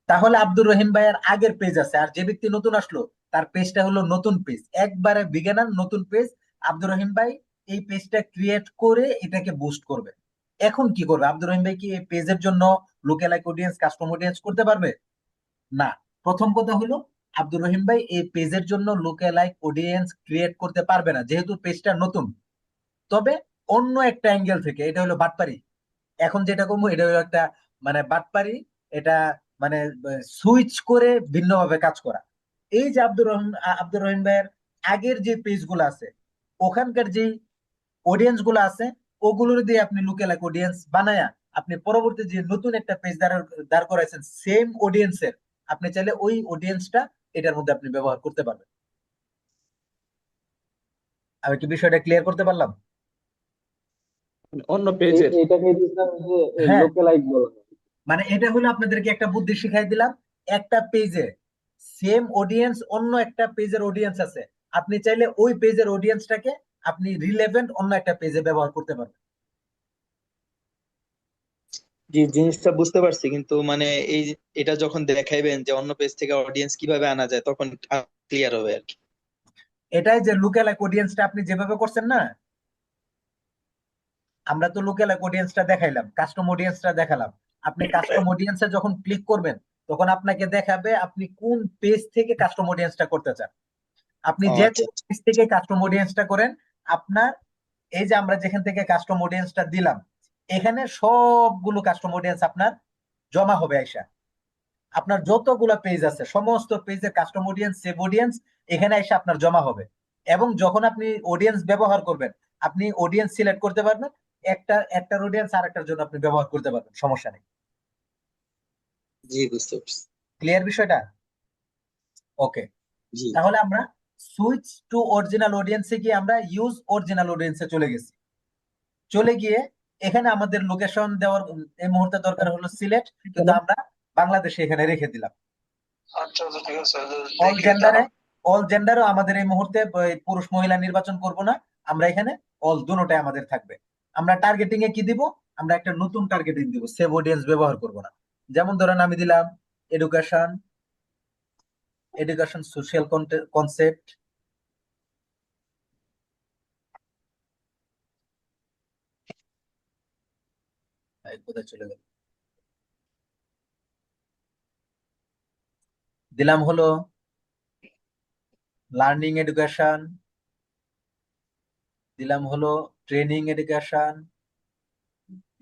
তাহলে আব্দুর রহিম ভাইয়ের আগের পেজ আছে, আর যে ব্যক্তি নতুন আসলো তার পেজটা হলো নতুন পেজ, একবারে বিগিনার নতুন পেজ। আব্দুর রহিম ভাই এই পেজটা ক্রিয়েট করে এটাকে বুস্ট করবে। এখন কি করবে আব্দুর রহিম ভাই? কি এই পেজের জন্য লুকালাইক অডিয়েন্স, কাস্টম অডিয়েন্স করতে পারবে? না। প্রথম কথা হলো আব্দুর রহিম ভাই এই পেজের জন্য লুকালাইক অডিয়েন্স ক্রিয়েট করতে পারবে না, যেহেতু পেজটা নতুন। তবে অন্য একটা অ্যাঙ্গেল থেকে, এটা হলো বাটপারি। এখন যেটা করবো এটা হলো একটা মানে বাটপারি, এটা মানে সুইচ করে ভিন্নভাবে কাজ করা। এই যে আব্দুর রহিম ভাইয়ের আগের যে পেজ গুলো আছে, ওখানকার যে অডিয়েন্স গুলো আছে, ওগুলোর দিয়ে আপনি লুকেলাইক অডিয়েন্স বানায়া আপনি পরবর্তী যে নতুন একটা পেজ দাঁড় করাইছেন সেম অডিয়েন্সের, আপনি চাইলে ওই অডিয়েন্সটা এটার মধ্যে আপনি ব্যবহার করতে পারবেন। আমি কি বিষয়টা ক্লিয়ার করতে পারলাম? মানে অন্য পেজের। এটাকে বুঝলাম যে হ্যাঁ, লোকে লাইক বলা হয়। মানে এটা হলো আপনাদেরকে একটা বুদ্ধি শিখাই দিলাম। একটা পেজে সেম অডিয়েন্স, অন্য একটা পেজের অডিয়েন্স আছে, আপনি চাইলে ওই পেজের অডিয়েন্সটাকে আপনি রিলেভেন্ট অন্য একটা পেজে ব্যবহার করতে পারবেন। জি, জিনিসটা বুঝতে পারছি, কিন্তু মানে এই এটা যখন দেখাইবেন যে অন্য পেজ থেকে অডিয়েন্স কিভাবে আনা যায়, তখন ক্লিয়ার হবে আর কি। এটাই যে লুকালাইক অডিয়েন্সটা আপনি যেভাবে করছেন না, আমরা তো লুকালাইক অডিয়েন্সটা দেখাইলাম, কাস্টম অডিয়েন্সটা দেখালাম। আপনি কাস্টম অডিয়েন্সে যখন ক্লিক করবেন তখন আপনাকে দেখাবে আপনি কোন পেজ থেকে কাস্টম অডিয়েন্সটা করতে চান। আপনি ও যে আচ্ছা আচ্ছা। পেজ থেকে কাস্টম অডিয়েন্সটা করেন, আপনার এই যে আমরা যেখান থেকে কাস্টম অডিয়েন্সটা দিলাম, এখানে সবগুলো কাস্টম অডিয়েন্স আপনার জমা হবে আইসা। আপনার যতগুলো পেজ আছে সমস্ত পেজের কাস্টম অডিয়েন্স, সেভ অডিয়েন্স এখানে এসে আপনার জমা হবে। এবং যখন আপনি অডিয়েন্স ব্যবহার করবেন, আপনি অডিয়েন্স সিলেক্ট করতে পারবেন, একটার অডিয়েন্স আর একটার জন্য আপনি ব্যবহার করতে পারবেন, সমস্যা নেই। জি, বুঝতে পারছি। ক্লিয়ার বিষয়টা? ওকে। জি। তাহলে আমরা সুইচ টু অরিজিনাল অডিয়েন্সে গিয়ে আমরা ইউজ অরিজিনাল অডিয়েন্সে চলে গেছি। চলে গিয়ে এখানে আমাদের লোকেশন দেওয়ার এই মুহূর্তে দরকার হলো সিলেট, কিন্তু আমরা বাংলাদেশে এখানে রেখে দিলাম। আচ্ছা আচ্ছা, ঠিক আছে, অল দেখে জেন্ডারে, জানান। অল জেন্ডারও আমাদের এই মুহূর্তে পুরুষ মহিলা নির্বাচন করব না, আমরা এখানে অল দুটোটাই আমাদের থাকবে। আমরা টার্গেটিং এ কি দিব? আমরা একটা নতুন টার্গেটিং দিব, সেভ অডিয়েন্স ব্যবহার করব না। যেমন ধরেন আমি দিলাম এডুকেশন, এডুকেশন সোশ্যাল কনসেপ্ট। কোথায় চলে গেল? দিলাম হলো লার্নিং এডুকেশন, দিলাম হলো ট্রেনিং এডুকেশন,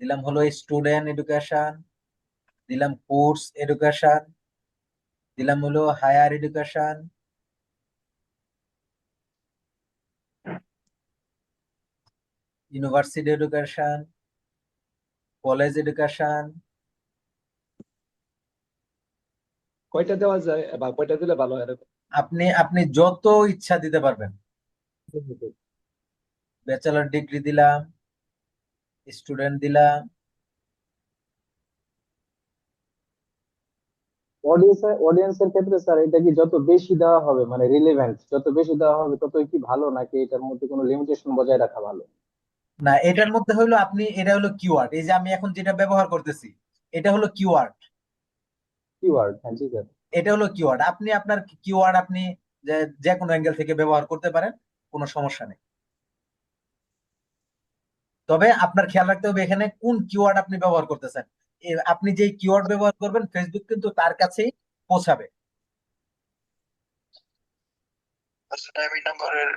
দিলাম হলো স্টুডেন্ট এডুকেশন, দিলাম কোর্স এডুকেশন, দিলাম হলো higher education, university education, college education, কয়টা দেওয়া যায় বা কয়টা দিলে ভালো হয় এরকম? আপনি আপনি যত ইচ্ছা দিতে পারবেন। ব্যাচেলর ডিগ্রি দিলাম, স্টুডেন্ট দিলাম। অডিয়েন্সের ক্ষেত্রে স্যার এটা কি যত বেশি দেওয়া হবে মানে রিলেভেন্ট যত বেশি দেওয়া হবে ততই কি ভালো, নাকি এটার মধ্যে কোনো লিমিটেশন বজায় রাখা ভালো? না, এটার মধ্যে হলো আপনি, এটা হলো কিওয়ার্ড। এই যে আমি এখন যেটা ব্যবহার করতেছি, এটা হলো কিওয়ার্ড। কিওয়ার্ড, হ্যাঁ জি স্যার। এটা হলো কিওয়ার্ড। আপনি আপনার কিওয়ার্ড আপনি যে যে কোনো অ্যাঙ্গেল থেকে ব্যবহার করতে পারেন, কোনো সমস্যা নেই। তবে আপনার খেয়াল রাখতে হবে এখানে কোন কিওয়ার্ড আপনি ব্যবহার করতেছেন। আপনি যে কিওয়ার্ড ব্যবহার করবেন, ফেসবুক কিন্তু তার কাছেই পৌঁছাবে। আচ্ছা, আমি নাম্বারের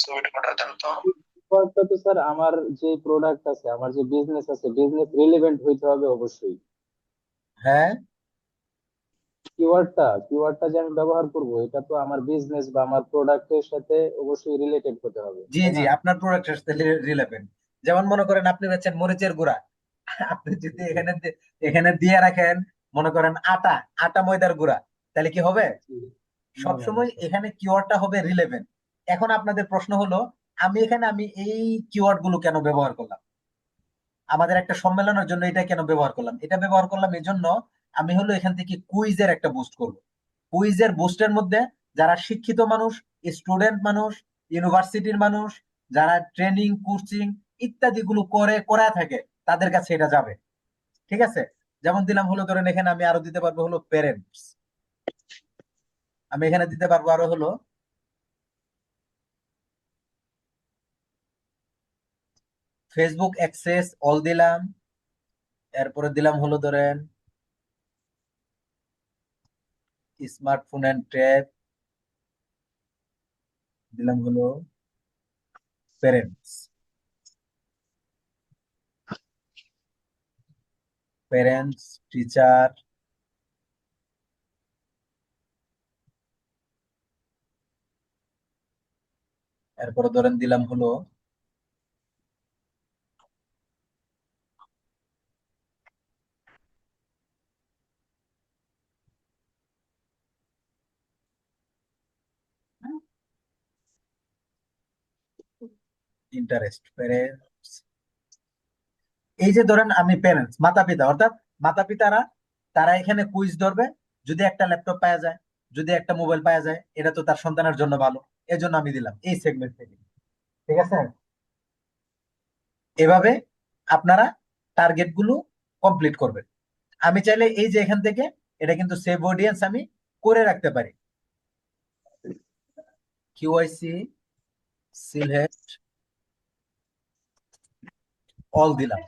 ছবিটা পাঠাতাম তো। কিওয়ার্ডটা তো স্যার আমার যে প্রোডাক্ট আছে, আমার যে বিজনেস আছে, বিজনেস রিলেভেন্ট হইতে হবে অবশ্যই। হ্যাঁ, কিওয়ার্ডটা যে আমি ব্যবহার করব এটা তো আমার বিজনেস বা আমার প্রোডাক্টের সাথে অবশ্যই রিলেটেড হতে হবে, জি তাই জি, না? আপনার প্রোডাক্টের সাথে রিলেভেন্ট। যেমন মনে করেন আপনি বেচেন মরিচের গুঁড়া, আপনি যদি এখানে এখানে দিয়ে রাখেন, মনে করেন আটা, আটা ময়দার গুঁড়া, তাহলে কি হবে? জি। না না না সবসময় স্যার। এখানে কিওয়ার্ডটা হবে রিলেভেন্ট। এখন আপনাদের প্রশ্ন হলো, আমি এই কিওয়ার্ড গুলো কেন ব্যবহার করলাম? আমাদের একটা সম্মেলনের জন্য এটা কেন ব্যবহার করলাম? এটা ব্যবহার করলাম এই জন্য, আমি হলো এখান থেকে কুইজের একটা বুস্ট করব। কুইজের বুস্টের মধ্যে যারা শিক্ষিত মানুষ, স্টুডেন্ট মানুষ, ইউনিভার্সিটির মানুষ, যারা ট্রেনিং কোচিং ইত্যাদি গুলো করা থাকে, তাদের কাছে এটা যাবে। ঠিক আছে? যেমন দিলাম হলো, ধরেন এখানে আমি আরো দিতে পারবো হলো প্যারেন্টস, আমি এখানে দিতে পারবো আরো হলো ফেসবুক অ্যাক্সেস অল দিলাম। এরপরে দিলাম হলো ধরেন স্মার্টফোন এন্ড ট্যাব, দিলাম হলো প্যারেন্টস, প্যারেন্টস টিচার। এরপরে ধরেন দিলাম হলো ইন্টারেস্ট প্যারেন্টস। এই যে ধরেন আমি প্যারেন্টস, মাতা পিতা, অর্থাৎ মাতা পিতারা, তারা এখানে কুইজ ধরবে। যদি একটা ল্যাপটপ পাওয়া যায়, যদি একটা মোবাইল পাওয়া যায়, এটা তো তার সন্তানের জন্য ভালো। এজন্য আমি দিলাম এই সেগমেন্ট থেকে। ঠিক আছে? এভাবে আপনারা টার্গেট গুলো কমপ্লিট করবেন। আমি চাইলে এই যে এখান থেকে এটা কিন্তু সেভ অডিয়েন্স আমি করে রাখতে পারি। কিউআইসি সিলেক্ট অল দিলাম,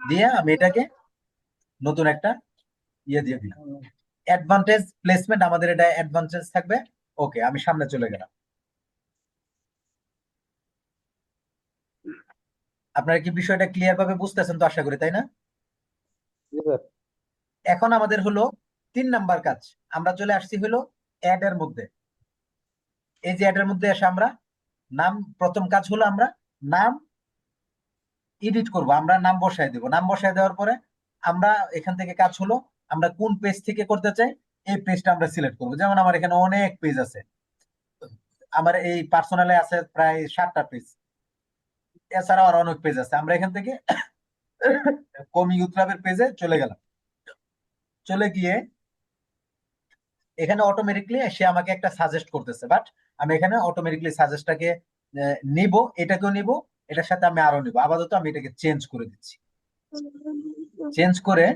দিয়ে আমি এটাকে নতুন একটা ইয়ে দিয়ে দিলাম। অ্যাডভান্টেজ প্লেসমেন্ট, আমাদের এটা অ্যাডভান্টেজ থাকবে। ওকে, আমি সামনে চলে গেলাম। আপনারা কি বিষয়টা ক্লিয়ার ভাবে বুঝতেছেন তো, আশা করি, তাই না? জি স্যার। এখন আমাদের হলো 3 নাম্বার কাজ। আমরা চলে আসছি হলো অ্যাড এর মধ্যে। এই যে অ্যাড এর মধ্যে এসে আমরা নাম, প্রথম কাজ হলো আমরা নাম এডিট করব। আমরা নাম বসায় দেব। নাম বসায় দেওয়ার পরে আমরা এখান থেকে কাজ হলো, আমরা কোন পেজ থেকে করতে চাই, এই পেজটা আমরা সিলেক্ট করবো। যেমন আমার এখানে অনেক পেজ আছে, আমার এই পার্সোনালে আছে প্রায় 7টা পেজ। এছাড়াও আর অনেক পেজ আছে। আমরা এখান থেকে কমি উত্তরাবের পেজে চলে গেলাম। চলে গিয়ে এখানে অটোমেটিকলি সে আমাকে একটা সাজেস্ট করতেছে, বাট আমি এখানে অটোমেটিকলি সাজেস্টটাকে নিব, এটাকেও নিব, এটার সাথে আমি আরো নিব। আপাতত আমি এটাকে চেঞ্জ করে দিচ্ছি। চেঞ্জ করে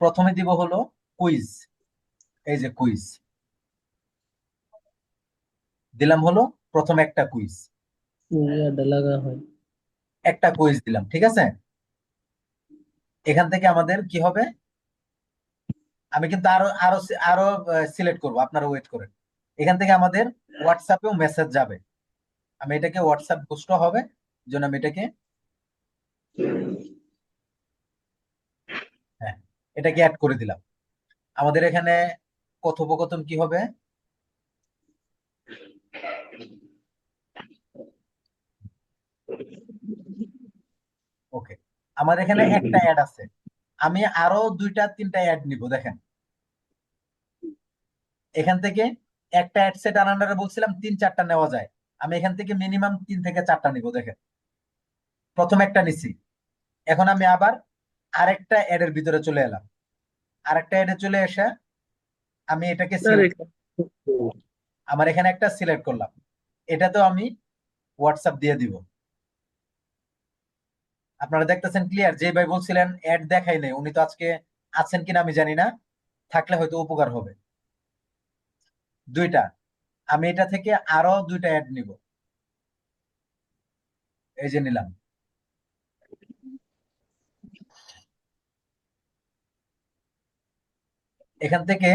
প্রথমে দিব হলো কুইজ। এই যে কুইজ দিলাম হলো, প্রথম একটা কুইজ, একটা কুইজ দিলাম। ঠিক আছে? এখান থেকে আমাদের কি হবে, আমি কিন্তু আরো আরো আরো সিলেক্ট করব, আপনারা ওয়েট করেন। এখান থেকে আমাদের হোয়াটসঅ্যাপেও মেসেজ যাবে। আমি এটাকে হোয়াটসঅ্যাপ বুস্ট হবে, জন্য আমি এটাকে, হ্যাঁ, এটাকে অ্যাড করে দিলাম। আমাদের এখানে কথোপকথন কি হবে, ওকে, আমার এখানে একটা অ্যাড আছে, আমি আরো 2টা 3টা অ্যাড নিব। দেখেন, এখান থেকে একটা অ্যাড সেট আন্ডারে বলছিলাম 3-4টা নেওয়া যায়, আমি এখান থেকে মিনিমাম 3 থেকে 4টা নিব। দেখেন প্রথম একটা নিছি, এখন আমি আবার আরেকটা অ্যাডের ভিতরে চলে এলাম, আরেকটা অ্যাডে চলে এসে আমি এটাকে সিলেক্ট, আমার এখানে একটা সিলেক্ট করলাম, এটাতেও আমি হোয়াটসঅ্যাপ দিয়ে দিব। আপনারা দেখতেছেন ক্লিয়ার? যে ভাই বলছিলেন অ্যাড দেখাই নাই, উনি তো আজকে আছেন কিনা আমি জানি না, থাকলে হয়তো উপকার হবে। দুইটা, আমি এটা থেকে আরো 2টা অ্যাড নিব, এই যে নিলাম। এখান থেকে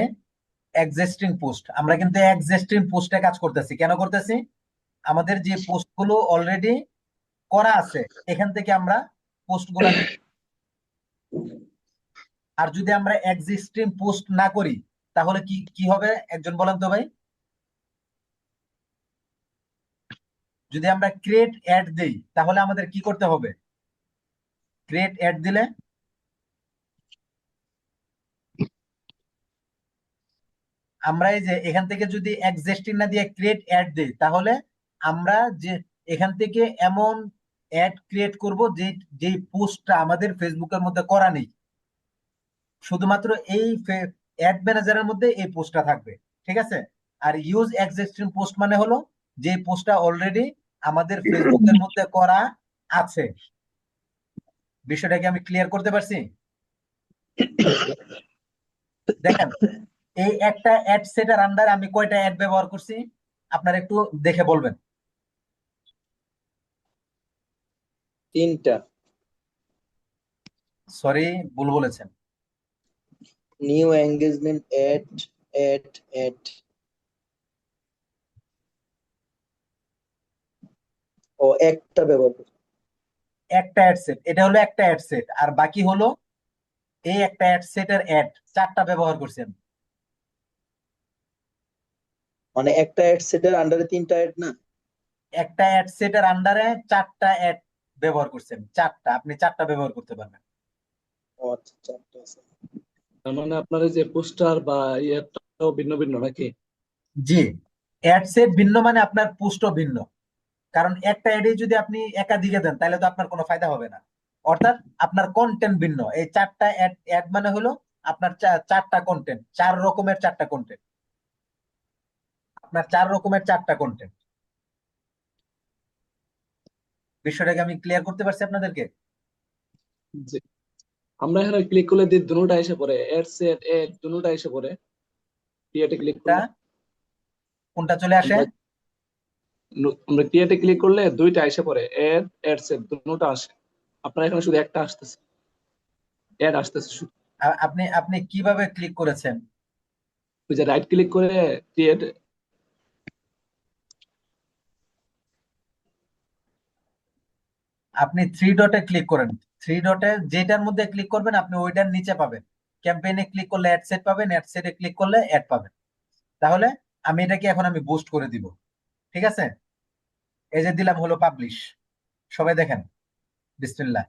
এক্সিস্টিং পোস্ট, আমরা কিন্তু এক্সিস্টিং পোস্টে কাজ করতেছি। কেন করতেছি? আমাদের যে পোস্ট গুলো অলরেডি করা আছে এখান থেকে আমরা পোস্ট গুলা নিই। আর যদি আমরা এক্সিস্টিং পোস্ট না করি তাহলে কি কি হবে একজন বলেন তো ভাই? যদি আমরা ক্রিয়েট অ্যাড দেই তাহলে আমাদের কি করতে হবে? ক্রিয়েট অ্যাড দিলে আমরা এই যে এখান থেকে যদি এক্সিস্টিং না দিয়ে ক্রিয়েট অ্যাড দেই তাহলে আমরা যে এখান থেকে এমন অ্যাড ক্রিয়েট করব যে যে পোস্টটা আমাদের ফেসবুকের মধ্যে করা নেই, শুধুমাত্র এই অ্যাড ম্যানেজারের মধ্যে এই পোস্টটা থাকবে। ঠিক আছে? আর ইউজ এক্সিস্টিং পোস্ট মানে হলো যে পোস্টটা অলরেডি আমাদের ফেসবুকের মধ্যে করা আছে। বিষয়টা কি আমি ক্লিয়ার করতে পারছি? দেখেন এই একটা অ্যাড সেটার আন্ডারে আমি কয়টা অ্যাড ব্যবহার করছি আপনারা একটু দেখে বলবেন। 3টা। সরি, ভুল বলেছেন। New engagement ad ad ad ও একটা ব্যবহার করছি। একটা অ্যাড সেট, এটা হলো একটা অ্যাড সেট, আর বাকি হলো এই একটা অ্যাড সেটের অ্যাড 4টা ব্যবহার করছেন। মানে একটা অ্যাড সেটের আন্ডারে 3টা অ্যাড না? একটা অ্যাড সেটের আন্ডারে 4টা অ্যাড ব্যবহার করছেন, 4টা, আপনি 4টা ব্যবহার করতে পারবেন। ও আচ্ছা, 4টা আছে। তার মানে আপনার এই যে পোস্টার বা ইয়েটাও ভিন্ন ভিন্ন নাকি? জি, অ্যাড সেট ভিন্ন মানে আপনার পোস্টও ভিন্ন, কারণ একটা অ্যাডে যদি আপনি একাধিকে দেন তাহলে তো আপনার কোনো ফায়দা হবে না। অর্থাৎ আপনার কন্টেন্ট ভিন্ন। এই 4টা অ্যাড অ্যাড মানে হলো আপনার 4টা কন্টেন্ট, 4 রকমের 4টা কন্টেন্ট, আপনার 4 রকমের 4টা কন্টেন্ট। বিষয়টাকে আমি ক্লিয়ার করতে পারছি আপনাদেরকে? জি। আমরা এখানে ক্লিক করলে দুটোটা এসে পড়ে, এড সেট এড দুটোটা এসে পড়ে। ক্রিয়েটে ক্লিক তা করলে কোনটা চলে আসে? আমরা ক্রিয়েটে ক্লিক করলে দুইটা এসে পড়ে, এড এড সেট দুটোটা আসে। আপনার এখানে শুধু একটা আসতেছে, এড আসতেছে শুধু। আপনি আপনি কিভাবে ক্লিক করেছেন? ওই যে রাইট ক্লিক করে ক্রিয়েট, আপনি 3 ডটে ক্লিক করেন, 3 ডটে যেটার মধ্যে ক্লিক করবেন আপনি ওইটার নিচে পাবেন, ক্যাম্পেইনে ক্লিক করলে অ্যাড সেট পাবেন, অ্যাড সেটে ক্লিক করলে অ্যাড পাবেন। তাহলে আমি এটাকে এখন আমি বুস্ট করে দিব। ঠিক আছে? এই যে দিলাম হলো পাবলিশ, সবাই দেখেন, বিসমিল্লাহ,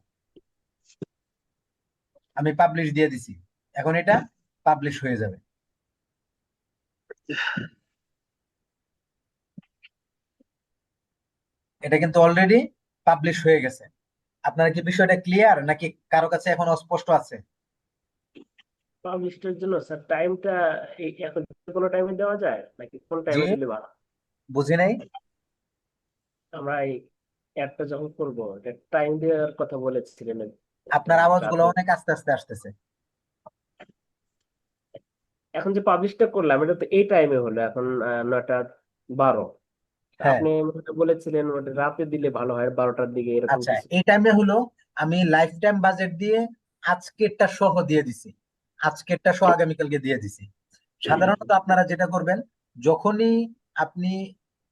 আমি পাবলিশ দিয়ে দিছি, এখন এটা পাবলিশ হয়ে যাবে। এটা কিন্তু অলরেডি পাবলিশ হয়ে গেছে। আপনারা কি বিষয়টা ক্লিয়ার নাকি কারো কাছে এখন অস্পষ্ট আছে? পাবলিশের জন্য স্যার টাইমটা এখন কোনো টাইমে দেওয়া যায় নাকি কোন জি, টাইমে দিলে ভালো? বুঝি নাই। আমরা এই অ্যাডটা যখন করবো এটা টাইম দেওয়ার কথা বলেছিলেন আপনার আওয়াজগুলো রাতে। অনেক আস্তে আস্তে আসতেছে। এখন যে পাবলিশটা করলাম এটা তো এই টাইমে হলো, এখন 9:12। হ্যাঁ, আপনি বলেছিলেন ওটা রাতে দিলে ভালো হয় 12টার দিকে, এরকম আচ্ছা, কিছু। এই টাইমে হলো আমি লাইফ টাইম বাজেট দিয়ে আজকেরটা সহ দিয়ে দিছি, আজকেরটা সহ আগামীকালকে দিয়ে দিছি। সাধারণত আপনারা যেটা করবেন, যখনই আপনি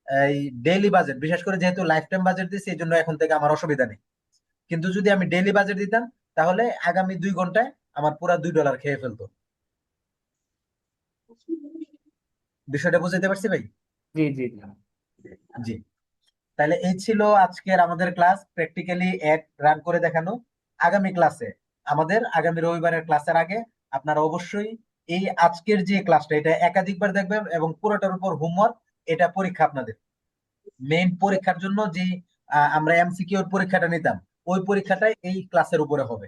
এই ডেইলি বাজেট, বিশেষ করে যেহেতু লাইফ টাইম বাজেট দিচ্ছি এই জন্য এখন থেকে আমার অসুবিধা নেই, কিন্তু যদি আমি ডেইলি বাজেট দিতাম তাহলে আগামী 2 ঘন্টায় আমার পুরা $2 খেয়ে ফেলতো। বিষয়টা বুঝতে পারছি ভাই? জি জি জি। জি। তাহলে এই ছিল আজকের আমাদের ক্লাস, প্র্যাকটিক্যালি অ্যাড রান করে দেখানো। আগামী ক্লাসে, আমাদের আগামী রবিবারের ক্লাসের আগে আপনারা অবশ্যই এই আজকের যে ক্লাসটা এটা একাধিকবার দেখবেন এবং পুরোটার উপর হোমওয়ার্ক, এটা পরীক্ষা আপনাদের মেইন পরীক্ষার জন্য যে আমরা এমসিকিউ পরীক্ষাটা নিতাম, ওই পরীক্ষাটাই এই ক্লাসের উপরে হবে।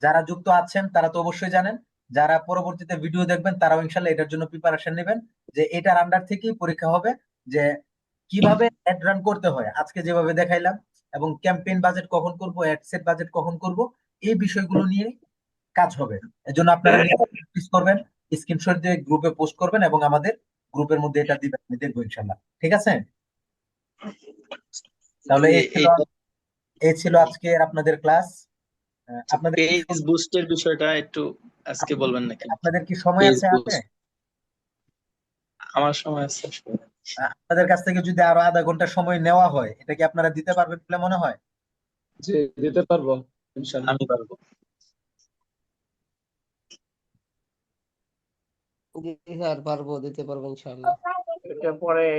যারা যুক্ত আছেন তারা তো অবশ্যই জানেন, যারা পরবর্তীতে ভিডিও দেখবেন তারাও ইনশাল্লাহ এটার জন্য প্রিপারেশন নেবেন, যে এটার আন্ডার থেকেই পরীক্ষা হবে, যে কিভাবে অ্যাড রান করতে হয় আজকে যেভাবে দেখাইলাম, এবং ক্যাম্পেইন বাজেট কখন করব, অ্যাড সেট বাজেট কখন করব, এই বিষয়গুলো নিয়ে কাজ হবে। এজন্য আপনারা প্র্যাকটিস করবেন, স্ক্রিনশট দিয়ে গ্রুপে পোস্ট করবেন এবং আমাদের গ্রুপের মধ্যে এটা দিবেন, আমি দেখবো ইনশাল্লাহ। ঠিক আছে? তাহলে এই ছিল আজকের আপনাদের ক্লাস। আপনাদের পেজ বুস্টের বিষয়টা একটু আজকে বলবেন নাকি? আপনাদের কি সময় পেজ আছে হাতে? বুস্ট আমার সময় আছে। আপনাদের কাছ থেকে যদি আরো আধা ঘন্টা সময় নেওয়া হয়, এটা কি আপনারা দিতে পারবেন বলে মনে হয়? জি, দিতে পারবো ইনশাল্লাহ। আমি পারবো। জি স্যার, পারবো, দিতে পারবো ইনশাআল্লাহ। এটা পরে